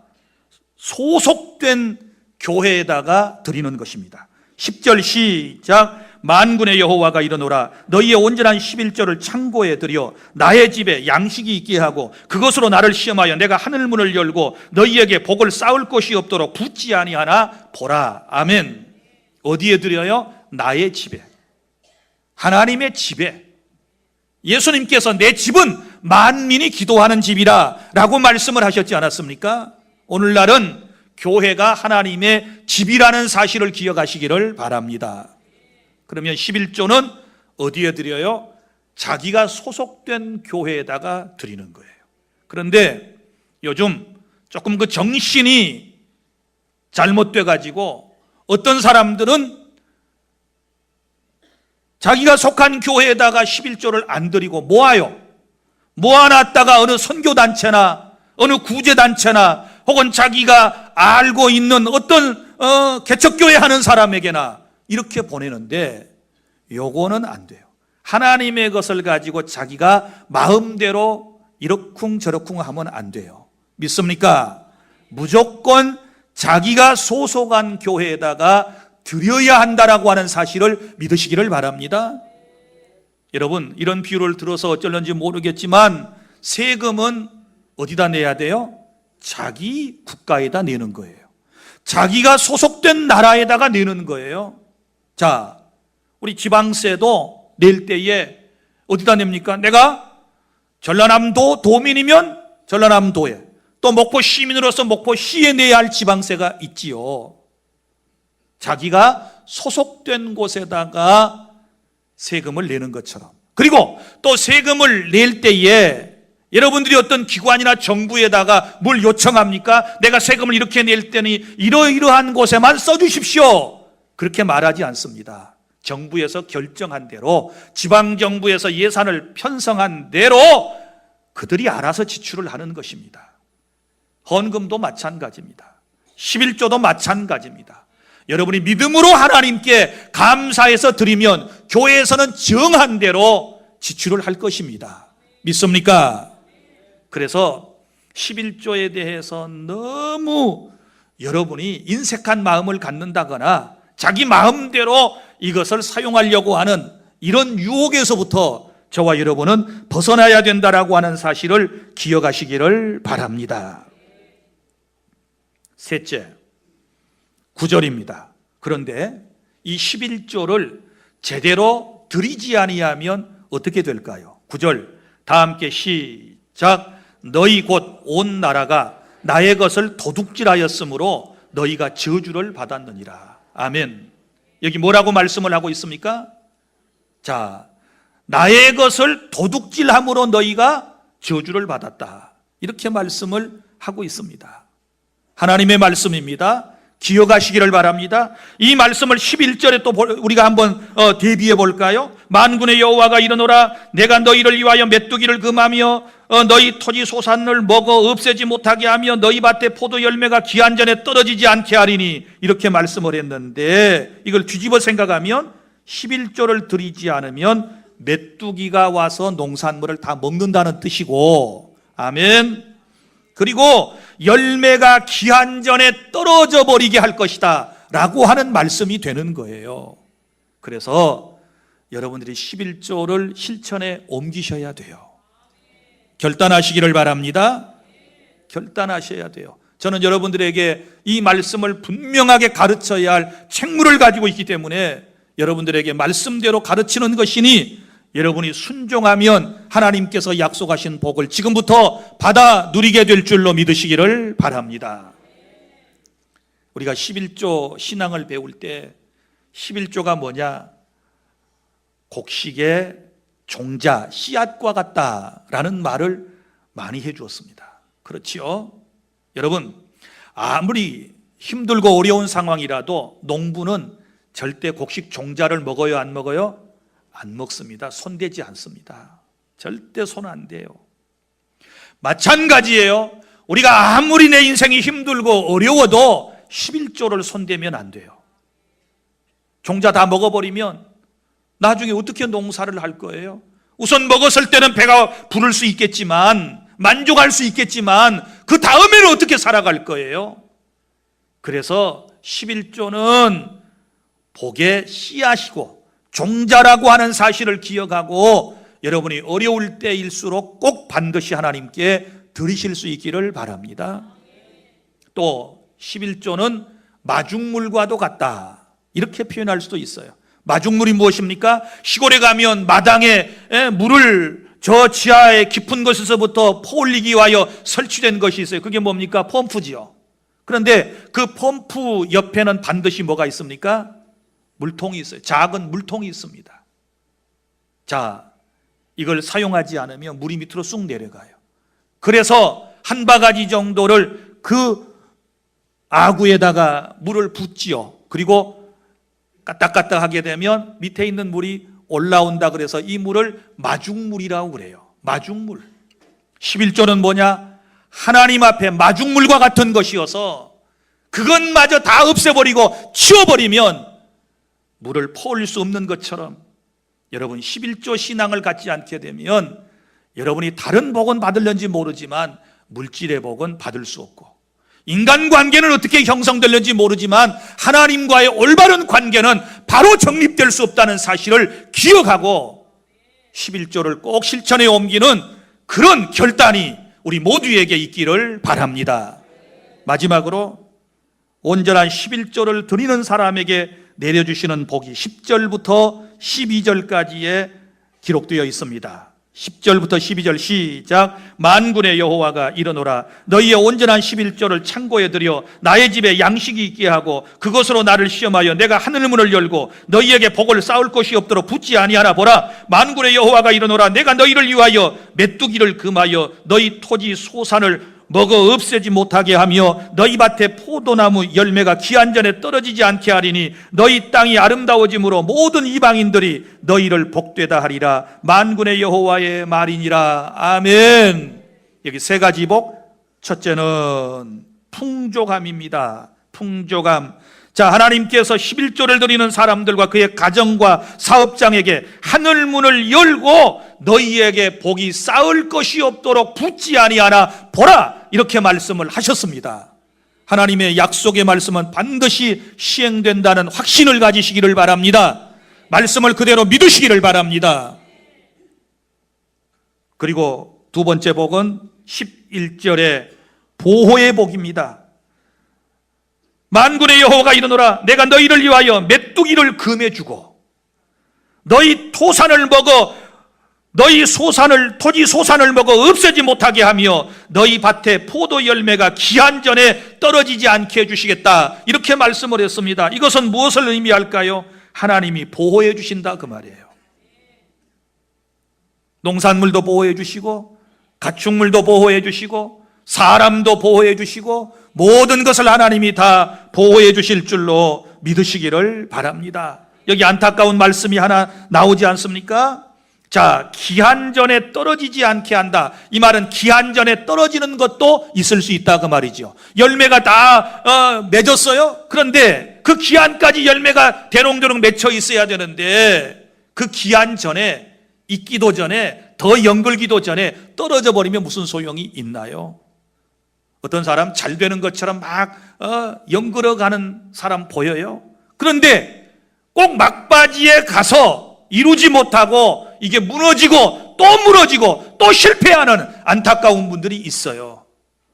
소속된 교회에다가 드리는 것입니다. 10절 시작. 만군의 여호와가 이르노라 너희의 온전한 11조를 창고에 들여 나의 집에 양식이 있게 하고 그것으로 나를 시험하여 내가 하늘문을 열고 너희에게 복을 쌓을 것이 없도록 붙지 아니하나 보라. 아멘. 어디에 드려요? 나의 집에, 하나님의 집에. 예수님께서 내 집은 만민이 기도하는 집이라 라고 말씀을 하셨지 않았습니까? 오늘날은 교회가 하나님의 집이라는 사실을 기억하시기를 바랍니다. 그러면 11조는 어디에 드려요? 자기가 소속된 교회에다가 드리는 거예요. 그런데 요즘 조금 그 정신이 잘못돼 가지고 어떤 사람들은 자기가 속한 교회에다가 11조를 안 드리고 모아놨다가 어느 선교단체나 어느 구제단체나 혹은 자기가 알고 있는 어떤 개척교회 하는 사람에게나 이렇게 보내는데 요거는 안 돼요. 하나님의 것을 가지고 자기가 마음대로 이러쿵저러쿵 하면 안 돼요. 믿습니까? 무조건 자기가 소속한 교회에다가 드려야 한다라고 하는 사실을 믿으시기를 바랍니다. 여러분, 이런 비유를 들어서 어쩔런지 모르겠지만 세금은 어디다 내야 돼요? 자기 국가에다 내는 거예요. 자기가 소속된 나라에다가 내는 거예요. 자, 우리 지방세도 낼 때에 어디다 냅니까? 내가 전라남도 도민이면 전라남도에, 또 목포 시민으로서 목포시에 내야 할 지방세가 있지요. 자기가 소속된 곳에다가 세금을 내는 것처럼. 그리고 또 세금을 낼 때에 여러분들이 어떤 기관이나 정부에다가 뭘 요청합니까? 내가 세금을 이렇게 낼 테니 이러이러한 곳에만 써주십시오. 그렇게 말하지 않습니다. 정부에서 결정한 대로, 지방정부에서 예산을 편성한 대로 그들이 알아서 지출을 하는 것입니다. 헌금도 마찬가지입니다. 11조도 마찬가지입니다. 여러분이 믿음으로 하나님께 감사해서 드리면 교회에서는 정한 대로 지출을 할 것입니다. 믿습니까? 그래서 11조에 대해서 너무 여러분이 인색한 마음을 갖는다거나 자기 마음대로 이것을 사용하려고 하는 이런 유혹에서부터 저와 여러분은 벗어나야 된다라고 하는 사실을 기억하시기를 바랍니다. 셋째, 9절입니다. 그런데 이 11조를 제대로 드리지 아니하면 어떻게 될까요? 9절 다 함께 시작. 너희 곧 온 나라가 나의 것을 도둑질하였으므로 너희가 저주를 받았느니라. 아멘. 여기 뭐라고 말씀을 하고 있습니까? 자, 나의 것을 도둑질함으로 너희가 저주를 받았다. 이렇게 말씀을 하고 있습니다. 하나님의 말씀입니다. 기억하시기를 바랍니다. 이 말씀을 11절에 또 우리가 한번 대비해 볼까요? 만군의 여호와가 이르노라 내가 너희를 위하여 메뚜기를 금하며 너희 토지 소산을 먹어 없애지 못하게 하며 너희 밭에 포도 열매가 기한 전에 떨어지지 않게 하리니 이렇게 말씀을 했는데 이걸 뒤집어 생각하면 11조를 드리지 않으면 메뚜기가 와서 농산물을 다 먹는다는 뜻이고, 아멘. 그리고 열매가 기한 전에 떨어져 버리게 할 것이다 라고 하는 말씀이 되는 거예요. 그래서 여러분들이 11조를 실천에 옮기셔야 돼요. 결단하시기를 바랍니다. 결단하셔야 돼요. 저는 여러분들에게 이 말씀을 분명하게 가르쳐야 할 책무를 가지고 있기 때문에 여러분들에게 말씀대로 가르치는 것이니 여러분이 순종하면 하나님께서 약속하신 복을 지금부터 받아 누리게 될 줄로 믿으시기를 바랍니다. 우리가 11조 신앙을 배울 때 11조가 뭐냐? 곡식의 종자, 씨앗과 같다라는 말을 많이 해주었습니다. 그렇지요? 여러분, 아무리 힘들고 어려운 상황이라도 농부는 절대 곡식 종자를 먹어요, 안 먹어요? 안 먹습니다. 손대지 않습니다. 절대 손 안 대요. 마찬가지예요. 우리가 아무리 내 인생이 힘들고 어려워도 11조를 손대면 안 돼요. 종자 다 먹어버리면 나중에 어떻게 농사를 할 거예요? 우선 먹었을 때는 배가 부를 수 있겠지만, 만족할 수 있겠지만 그 다음에는 어떻게 살아갈 거예요? 그래서 11조는 복의 씨앗이고 종자라고 하는 사실을 기억하고 여러분이 어려울 때일수록 꼭 반드시 하나님께 드리실 수 있기를 바랍니다. 또 11조는 마중물과도 같다 이렇게 표현할 수도 있어요. 마중물이 무엇입니까? 시골에 가면 마당에 물을 저 지하의 깊은 곳에서부터 퍼올리기 위하여 설치된 것이 있어요. 그게 뭡니까? 펌프지요. 그런데 그 펌프 옆에는 반드시 뭐가 있습니까? 물통이 있어요. 작은 물통이 있습니다. 자, 이걸 사용하지 않으면 물이 밑으로 쑥 내려가요. 그래서 한 바가지 정도를 그 아구에다가 물을 붓지요. 그리고 까딱까딱 하게 되면 밑에 있는 물이 올라온다. 그래서 이 물을 마중물이라고 그래요. 마중물. 11조는 뭐냐? 하나님 앞에 마중물과 같은 것이어서 그것마저 다 없애버리고 치워버리면 물을 퍼올 수 없는 것처럼 여러분 11조 신앙을 갖지 않게 되면 여러분이 다른 복은 받을는지 모르지만 물질의 복은 받을 수 없고, 인간관계는 어떻게 형성될는지 모르지만 하나님과의 올바른 관계는 바로 정립될 수 없다는 사실을 기억하고 11조를 꼭 실천에 옮기는 그런 결단이 우리 모두에게 있기를 바랍니다. 마지막으로 온전한 11조를 드리는 사람에게 내려주시는 복이 10절부터 12절까지에 기록되어 있습니다. 10절부터 12절 시작. 만군의 여호와가 이르노라, 너희의 온전한 11조를 창고에 들여 나의 집에 양식이 있게 하고 그것으로 나를 시험하여 내가 하늘문을 열고 너희에게 복을 쌓을 것이 없도록 붙지 아니하나 보라. 만군의 여호와가 이르노라, 내가 너희를 위하여 메뚜기를 금하여 너희 토지 소산을 먹어 없애지 못하게 하며 너희 밭에 포도나무 열매가 기한 전에 떨어지지 않게 하리니 너희 땅이 아름다워짐으로 모든 이방인들이 너희를 복되다 하리라. 만군의 여호와의 말이니라. 아멘. 여기 세 가지 복. 첫째는 풍족함입니다. 풍족함. 자, 하나님께서 11조를 드리는 사람들과 그의 가정과 사업장에게 하늘문을 열고 너희에게 복이 쌓을 것이 없도록 붙지 아니하나 보라, 이렇게 말씀을 하셨습니다. 하나님의 약속의 말씀은 반드시 시행된다는 확신을 가지시기를 바랍니다. 말씀을 그대로 믿으시기를 바랍니다. 그리고 두 번째 복은 11절의 보호의 복입니다. 만군의 여호와가 이르노라, 내가 너희를 위하여 메뚜기를 금해주고 너희 토산을 먹어 너희 소산을 토지 소산을 먹어 없애지 못하게 하며 너희 밭에 포도 열매가 기한 전에 떨어지지 않게 해주시겠다, 이렇게 말씀을 했습니다. 이것은 무엇을 의미할까요? 하나님이 보호해 주신다, 그 말이에요. 농산물도 보호해 주시고 가축물도 보호해 주시고 사람도 보호해 주시고 모든 것을 하나님이 다 보호해 주실 줄로 믿으시기를 바랍니다. 여기 안타까운 말씀이 하나 나오지 않습니까? 자, 기한 전에 떨어지지 않게 한다. 이 말은 기한 전에 떨어지는 것도 있을 수 있다, 그 말이죠. 열매가 다 맺었어요. 그런데 그 기한까지 열매가 대롱대롱 맺혀 있어야 되는데 그 기한 전에, 익기도 전에, 더 연글기도 전에 떨어져 버리면 무슨 소용이 있나요? 어떤 사람 잘 되는 것처럼 막 연글어가는 사람 보여요. 그런데 꼭 막바지에 가서 이루지 못하고 이게 무너지고 또 실패하는 안타까운 분들이 있어요.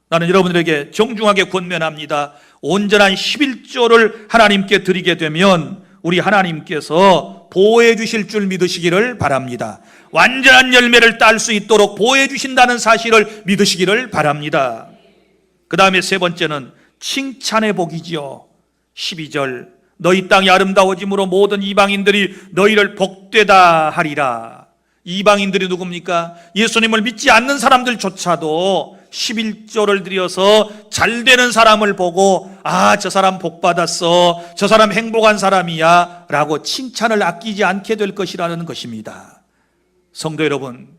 나는 여러분들에게 정중하게 권면합니다. 온전한 11조를 하나님께 드리게 되면 우리 하나님께서 보호해 주실 줄 믿으시기를 바랍니다. 완전한 열매를 딸 수 있도록 보호해 주신다는 사실을 믿으시기를 바랍니다. 그 다음에 세 번째는 칭찬의 복이지요. 12절, 너희 땅이 아름다워짐으로 모든 이방인들이 너희를 복되다 하리라. 이방인들이 누굽니까? 예수님을 믿지 않는 사람들조차도 11조를 드려서 잘 되는 사람을 보고 아, 저 사람 복 받았어, 저 사람 행복한 사람이야 라고 칭찬을 아끼지 않게 될 것이라는 것입니다. 성도 여러분,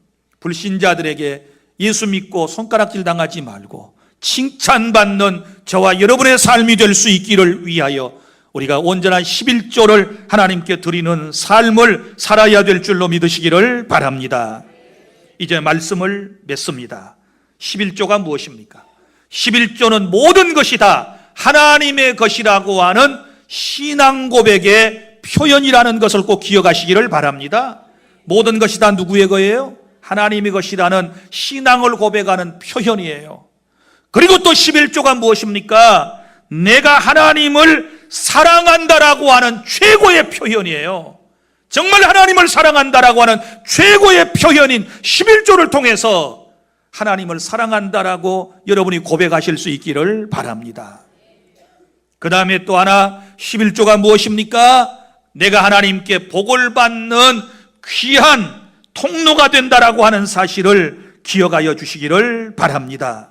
불신자들에게 예수 믿고 손가락질 당하지 말고 칭찬받는 저와 여러분의 삶이 될 수 있기를 위하여 우리가 온전한 11조를 하나님께 드리는 삶을 살아야 될 줄로 믿으시기를 바랍니다. 이제 말씀을 맺습니다. 11조가 무엇입니까? 11조는 모든 것이 다 하나님의 것이라고 하는 신앙 고백의 표현이라는 것을 꼭 기억하시기를 바랍니다. 모든 것이 다 누구의 거예요? 하나님의 것이라는 신앙을 고백하는 표현이에요. 그리고 또 11조가 무엇입니까? 내가 하나님을 사랑한다라고 하는 최고의 표현이에요. 정말 하나님을 사랑한다라고 하는 최고의 표현인 11조를 통해서 하나님을 사랑한다라고 여러분이 고백하실 수 있기를 바랍니다. 그 다음에 또 하나 11조가 무엇입니까? 내가 하나님께 복을 받는 귀한 통로가 된다라고 하는 사실을 기억하여 주시기를 바랍니다.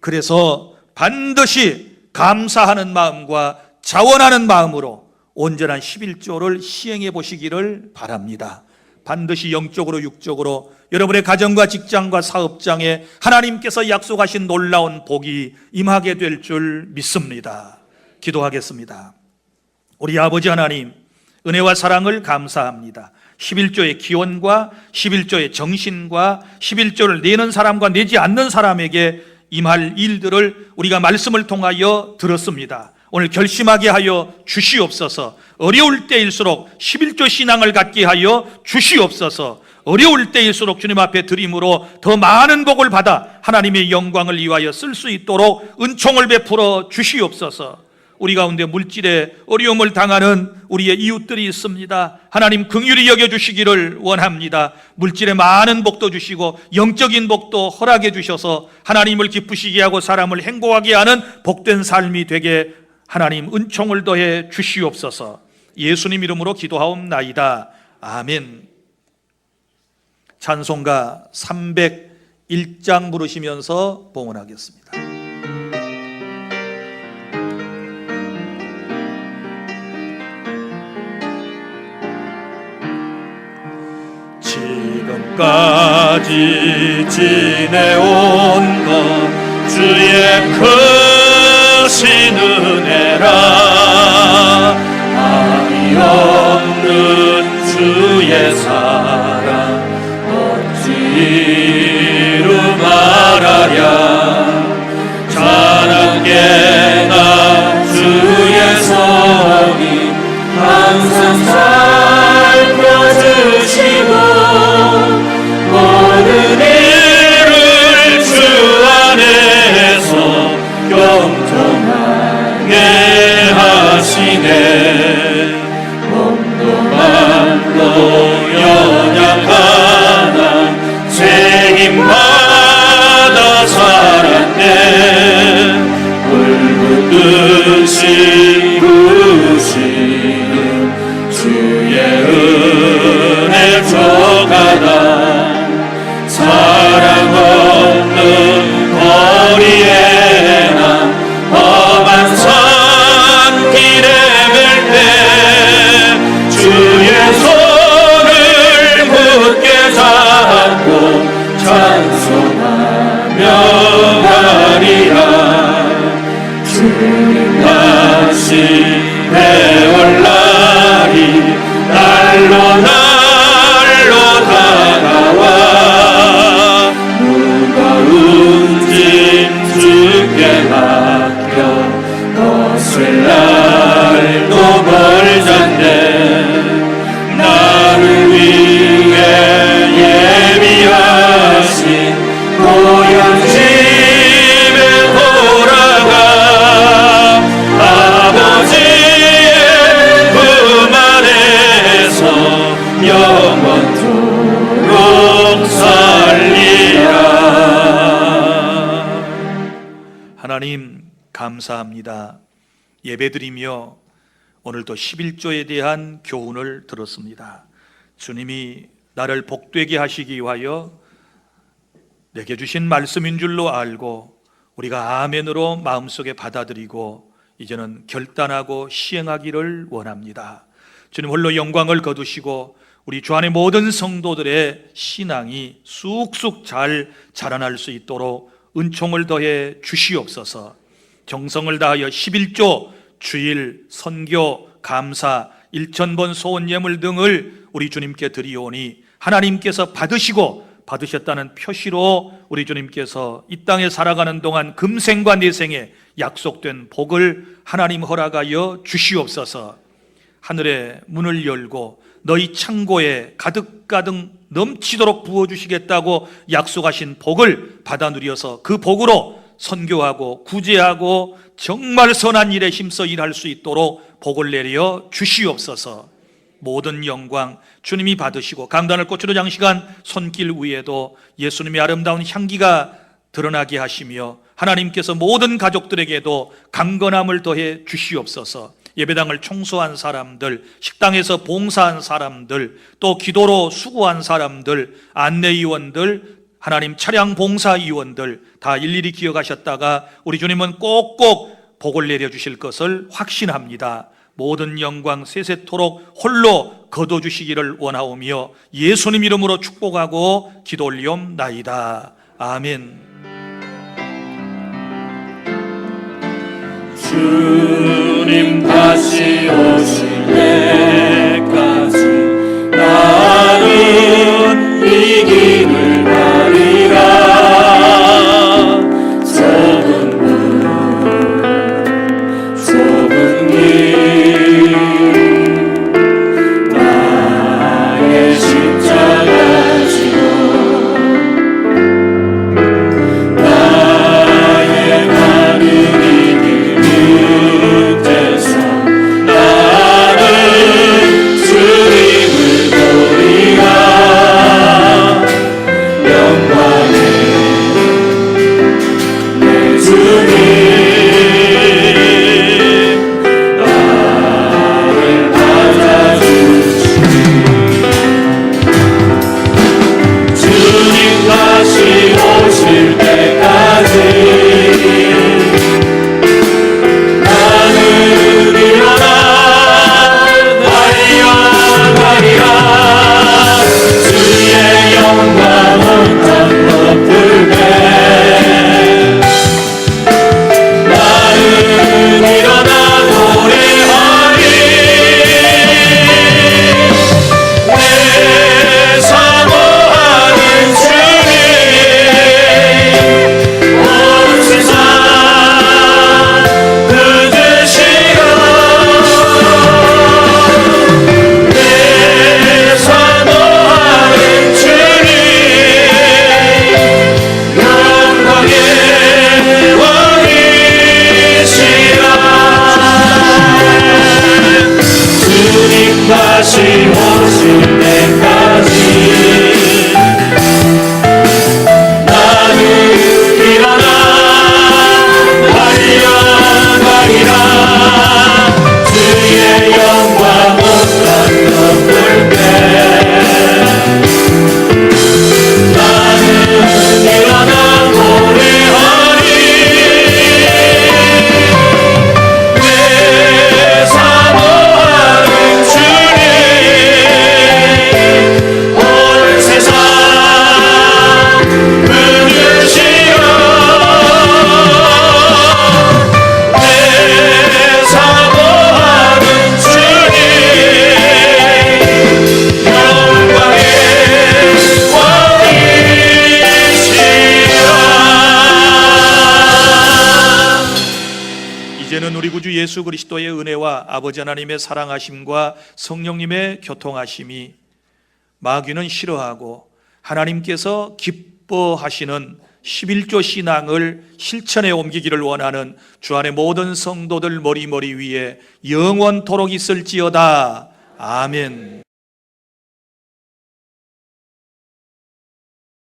그래서 반드시 감사하는 마음과 자원하는 마음으로 온전한 11조를 시행해 보시기를 바랍니다. 반드시 영적으로 육적으로 여러분의 가정과 직장과 사업장에 하나님께서 약속하신 놀라운 복이 임하게 될 줄 믿습니다. 기도하겠습니다. 우리 아버지 하나님, 은혜와 사랑을 감사합니다. 11조의 기원과 11조의 정신과 11조를 내는 사람과 내지 않는 사람에게 임할 일들을 우리가 말씀을 통하여 들었습니다. 오늘 결심하게 하여 주시옵소서. 어려울 때일수록 11조 신앙을 갖게 하여 주시옵소서. 어려울 때일수록 주님 앞에 드림으로 더 많은 복을 받아 하나님의 영광을 위하여 쓸 수 있도록 은총을 베풀어 주시옵소서. 우리 가운데 물질의 어려움을 당하는 우리의 이웃들이 있습니다. 하나님 긍휼히 여겨주시기를 원합니다. 물질의 많은 복도 주시고 영적인 복도 허락해 주셔서 하나님을 기쁘시게 하고 사람을 행복하게 하는 복된 삶이 되게 하나님 은총을 더해 주시옵소서. 예수님 이름으로 기도하옵나이다. 아멘. 찬송가 301장 부르시면서 봉헌하겠습니다. 지금까지 지내온 것 주의 크신 은혜라. 아이 없는 주의 사랑 어찌 이루 말하랴. 자랑게나 주의 성이 항상 살펴주시고 모든 일을 주 안에서 경통하게 하시네. 몸도 말로 연약하나 책임받아 살았네. 불붙듯이 부으시는 주의 은혜 조가다. 사랑 없는 거리에 난 험한 산길에 맬 때 주의 손을 굳게 잡고 찬송하며 가리라. 주님 다시 배울 날이 날로 다가와. 무거운 짐 주께 맡겨 벗을 날도 멀잖네. 나를 위해 예비하신 고향 집에 돌아가 아버지의 품 안에서 영원토록 살리라. 하나님 감사합니다. 예배드리며 오늘도 11조에 대한 교훈을 들었습니다. 주님이 나를 복되게 하시기 위하여 내게 주신 말씀인 줄로 알고 우리가 아멘으로 마음속에 받아들이고 이제는 결단하고 시행하기를 원합니다. 주님 홀로 영광을 거두시고 우리 주 안의 모든 성도들의 신앙이 쑥쑥 잘 자라날 수 있도록 은총을 더해 주시옵소서. 정성을 다하여 11조 주일, 선교, 감사, 일천번 소원 예물 등을 우리 주님께 드리오니 하나님께서 받으시고 받으셨다는 표시로 우리 주님께서 이 땅에 살아가는 동안 금생과 내생에 약속된 복을 하나님 허락하여 주시옵소서. 하늘의 문을 열고 너희 창고에 가득가득 넘치도록 부어주시겠다고 약속하신 복을 받아 누려서 그 복으로 선교하고 구제하고 정말 선한 일에 힘써 일할 수 있도록 복을 내려 주시옵소서. 모든 영광 주님이 받으시고, 강단을 꽃으로 장식한 손길 위에도 예수님의 아름다운 향기가 드러나게 하시며, 하나님께서 모든 가족들에게도 강건함을 더해 주시옵소서. 예배당을 청소한 사람들, 식당에서 봉사한 사람들, 또 기도로 수고한 사람들, 안내위원들, 하나님 차량 봉사위원들 다 일일이 기억하셨다가 우리 주님은 꼭꼭 복을 내려주실 것을 확신합니다. 모든 영광 세세토록 홀로 거둬주시기를 원하오며 예수님 이름으로 축복하고 기도 올리옵나이다. 아멘. 주님 다시 오실 때까지 나는 이 길을 가리라. 좁은 길 나의 십자가 지고 나의 가는 끝에서 나는 주님을 보리라. 영광의 내 주님 나를 받아주시니 주님 다시 오실 때까지 다시 오실 때까지 나는 일어나 달려가리라. 주의 영광 온갖 덮을 때 나는 일어나 노래하리. 내 사모하는 온 세상 부르시오. 내 사모하는 주님 영광의 왕이시라. 이제는 우리 구주 예수 그리스도의 은혜와 아버지 하나님의 사랑하심과 성령님의 교통하심이, 마귀는 싫어하고 하나님께서 기뻐하시는 11조 신앙을 실천에 옮기기를 원하는 주 안의 모든 성도들 머리 위에 영원토록 있을지어다. 아멘.